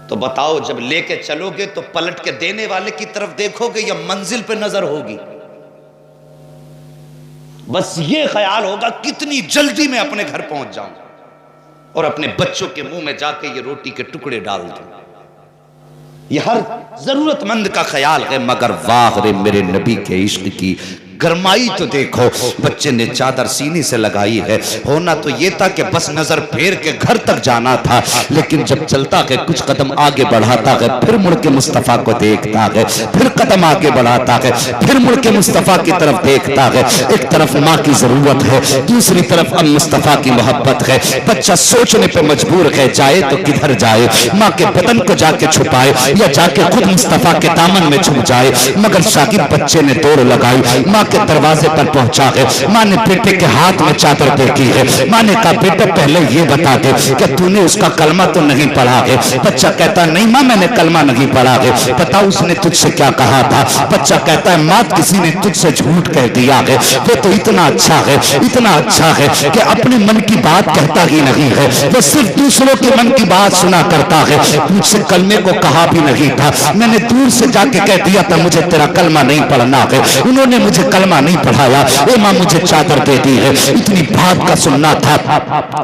تو بتاؤ جب لے کے چلو گے تو پلٹ کے دینے والے کی طرف دیکھو گے یا منزل پہ نظر ہوگی؟ بس یہ خیال ہوگا کتنی جلدی میں اپنے گھر پہنچ جاؤں اور اپنے بچوں کے منہ میں جا کے یہ روٹی کے ٹکڑے ڈال دوں۔ یہ ہر ضرورت مند کا خیال ہے، مگر واہ رے میرے نبی کے عشق کی گرمائی تو دیکھو۔ بچے نے چادر سینے سے لگائی ہے، ہونا تو یہ تھا کہ بس نظر پھیر کے گھر تک جانا تھا، لیکن جب چلتا ہے کچھ قدم آگے بڑھاتا ہے، پھر مڑ کے مصطفیٰ کو دیکھتا ہے، پھر قدم آگے بڑھاتا ہے، پھر مڑ کے مصطفیٰ کی طرف دیکھتا ہے۔ ایک طرف ماں کی ضرورت ہے، دوسری طرف اب مصطفیٰ کی محبت ہے۔ بچہ سوچنے پہ مجبور ہے جائے تو کدھر جائے، ماں کے بدن کو جا کے چھپائے یا جا کے خود مصطفیٰ کے دامن میں چھپ جائے، مگر شاگرد بچے نے دوڑ لگائی، ماں کے دروازے پر پہنچا ہے۔ ماں نے بیٹے کے ہاتھ میں چادر دیکھی ہے، ماں نے کہا بیٹا پہلے یہ بتا دے کہ تو نے اس کا کلمہ تو نہیں پڑھا ہے؟ بچہ کہتا نہیں ماں میں نے کلمہ نہیں پڑھا ہے۔ پتا اس نے تجھ سے کیا کہا تھا؟ بچہ کہتا ہے ماں کسی نے تجھ سے جھوٹ کہہ دیا ہے، وہ تو اتنا اچھا ہے، اتنا اچھا ہے کہ اپنے من کی بات کہتا ہی نہیں ہے، وہ صرف دوسروں کے من کی بات سنا کرتا ہے، مجھ سے کلمے کو کہا بھی نہیں تھا، میں نے دور سے جا کے کہہ دیا تھا مجھے تیرا کلمہ نہیں پڑھنا ہے، انہوں نے مجھے کلمہ نہیں پڑھایا، اے ماں مجھے چادر دے دی ہے۔ اتنی بات کا سننا تھا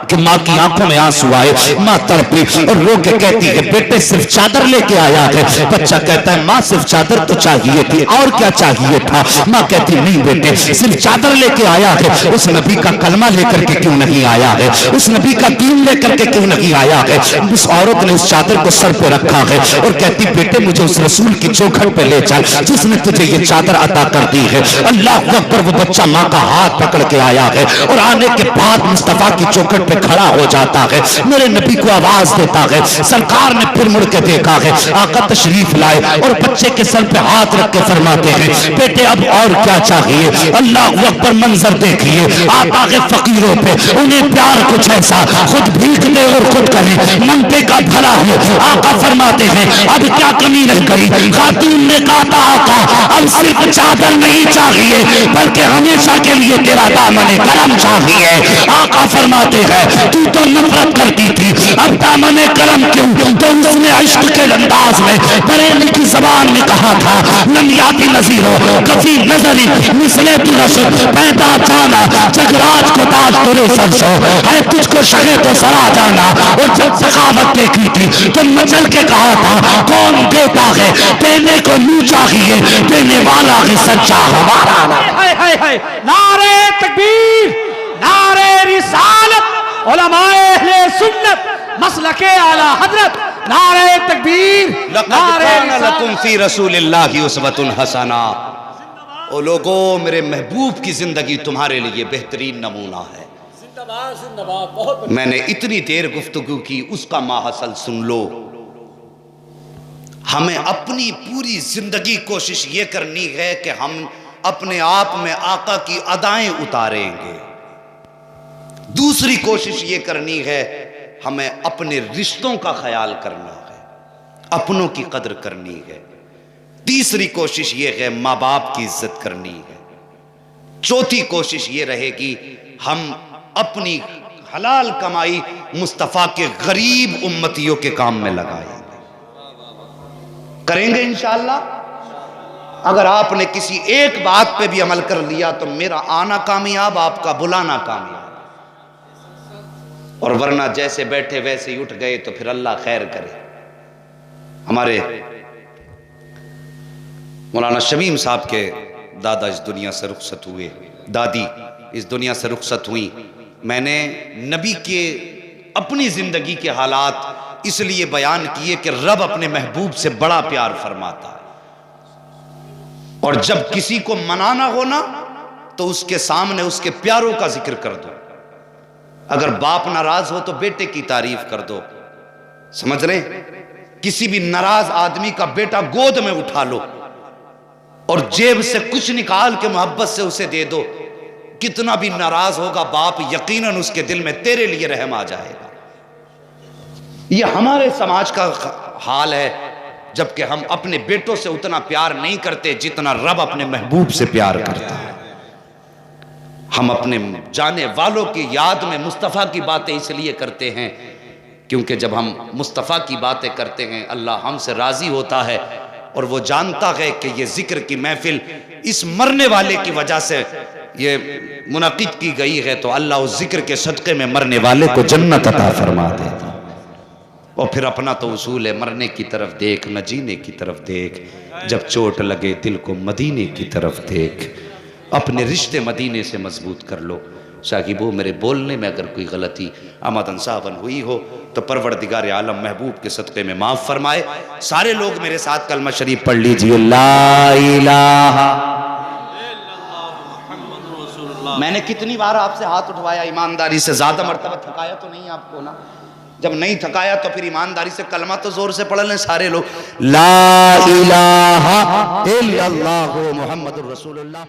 کہ ماں کی آنکھوں میں آنسو آئے، ماں تڑپی اور رو کے کہتی ہے بیٹے صرف چادر لے کے آیا ہے؟ بچہ کہتا ہے ماں صرف چادر تو چاہیے تھی، اور کیا چاہیے تھا؟ ماں کہتی نہیں بیٹے صرف چادر لے کے آیا ہے، اس نبی کا کلمہ لے کر کے کیوں نہیں آیا ہے؟ اس نبی کا دین لے کر کے کیوں نہیں آیا ہے؟ اس عورت نے اس چادر کو سر پہ رکھا ہے اور کہتی بیٹے مجھے اس رسول کی چوکھٹ پہ لے چل جس نے تجھے یہ چادر عطا کر دی ہے۔ اللہ اکبر، وہ بچہ ماں کا ہاتھ پکڑ کے آیا ہے اور آنے کے بعد مصطفیٰ کی چوکھٹ پہ کھڑا ہو جاتا ہے، میرے نبی کو آواز دیتا ہے۔ سرکار نے پھر مڑ کے دیکھا ہے، آقا تشریف لائے اور بچے کے سر پہ ہاتھ رکھ کے فرماتے ہیں بیٹے اب اور کیا چاہیے؟ اللہ اکبر، منظر دیکھیے، آتا ہے فقیروں پہ، انہیں پیار کچھ ایسا، خود بھیک دے اور خود کرے، منگتے کا بھلا ہو۔ آقا فرماتے ہیں اب کیا کمی رہ گئی؟ خاتون نے کہا تھا آقا اب صرف چادر نہیں چاہیے بلکہ ہمیشہ کے لیے تیرا دامن کرم چاہیے۔ آقا فرماتے ہیں تو نفرت کرتی تھی، اب دامن کرم کیوں؟ تو اس نے عشق کے انداز میں بریلی کی زبان میں کہا تھا لم یاتی نظیرو کفی نظری مثلے تو رشد پیدا جانا جگراج کو تاج تورے سرشو ہے تجھ کو شگے تو سرا جانا۔ اور جب سخاوت دیکھی تھی تو مچل کے کہا تھا کون دیتا ہے دینے کو یوں چاہیے، دینے والا ہے سچا ہمارا۔ نعرہ تکبیر، نعرہ رسالت، علماء اہل سنت مسلک اعلی حضرت، نعرہ تکبیر، لقد نعرہ کان لکم رسالت۔ فی رسول اللہ اسوۃ حسنہ۔ او لوگو میرے محبوب کی زندگی تمہارے لیے بہترین نمونہ ہے۔ میں نے اتنی دیر گفتگو کی، اس کا ماحصل سن لو۔ ہمیں اپنی پوری زندگی کوشش یہ کرنی ہے کہ ہم اپنے آپ میں آقا کی ادائیں اتاریں گے۔ دوسری کوشش یہ کرنی ہے ہمیں اپنے رشتوں کا خیال کرنا ہے، اپنوں کی قدر کرنی ہے۔ تیسری کوشش یہ ہے ماں باپ کی عزت کرنی ہے۔ چوتھی کوشش یہ رہے گی ہم اپنی حلال کمائی مصطفیٰ کے غریب امتیوں کے کام میں لگائیں، کریں گے انشاءاللہ۔ اگر آپ نے کسی ایک بات پہ بھی عمل کر لیا تو میرا آنا کامیاب، آپ کا بلانا کامیاب، اور ورنہ جیسے بیٹھے ویسے ہی اٹھ گئے تو پھر اللہ خیر کرے۔ ہمارے مولانا شمیم صاحب کے دادا اس دنیا سے رخصت ہوئے، دادی اس دنیا سے رخصت ہوئی۔ میں نے نبی کے اپنی زندگی کے حالات اس لیے بیان کیے کہ رب اپنے محبوب سے بڑا پیار فرماتا ہے، اور جب کسی کو منانا ہونا تو اس کے سامنے اس کے پیاروں کا ذکر کر دو۔ اگر باپ ناراض ہو تو بیٹے کی تعریف کر دو، سمجھ رہے ہیں؟ کسی بھی ناراض آدمی کا بیٹا گود میں اٹھا لو اور جیب سے کچھ نکال کے محبت سے اسے دے دو، کتنا بھی ناراض ہوگا باپ، یقیناً اس کے دل میں تیرے لیے رحم آ جائے گا۔ یہ ہمارے سماج کا حال ہے، جبکہ ہم اپنے بیٹوں سے اتنا پیار نہیں کرتے جتنا رب اپنے محبوب سے پیار کرتا ہے۔ ہم اپنے جانے والوں کی یاد میں مصطفیٰ کی باتیں اس لیے کرتے ہیں کیونکہ جب ہم مصطفیٰ کی باتیں کرتے ہیں اللہ ہم سے راضی ہوتا ہے، اور وہ جانتا ہے کہ یہ ذکر کی محفل اس مرنے والے کی وجہ سے یہ منعقد کی گئی ہے، تو اللہ اس ذکر کے صدقے میں مرنے والے کو جنت عطا فرما دیتا۔ اور پھر اپنا تو اصول ہے، مرنے کی طرف دیکھ نہ جینے کی طرف دیکھ، جب چوٹ لگے دل کو مدینے کی طرف دیکھ، اپنے رشتے مدینے سے مضبوط کر لو۔ صاحبو میرے بولنے میں اگر کوئی غلطی آمدن صاحبن ہوئی ہو تو پروردگار عالم محبوب کے صدقے میں معاف فرمائے۔ سارے لوگ میرے ساتھ کلمہ شریف پڑھ لیجئے، لا الہ۔ میں نے کتنی بار آپ سے ہاتھ اٹھوایا ایمانداری سے، زیادہ مرتبہ تھکایا تو نہیں آپ کو نا؟ جب نہیں تھکایا تو پھر ایمانداری سے کلمہ تو زور سے پڑھ لیں سارے لوگ، لا الہ الا اللہ محمد الرسول اللہ۔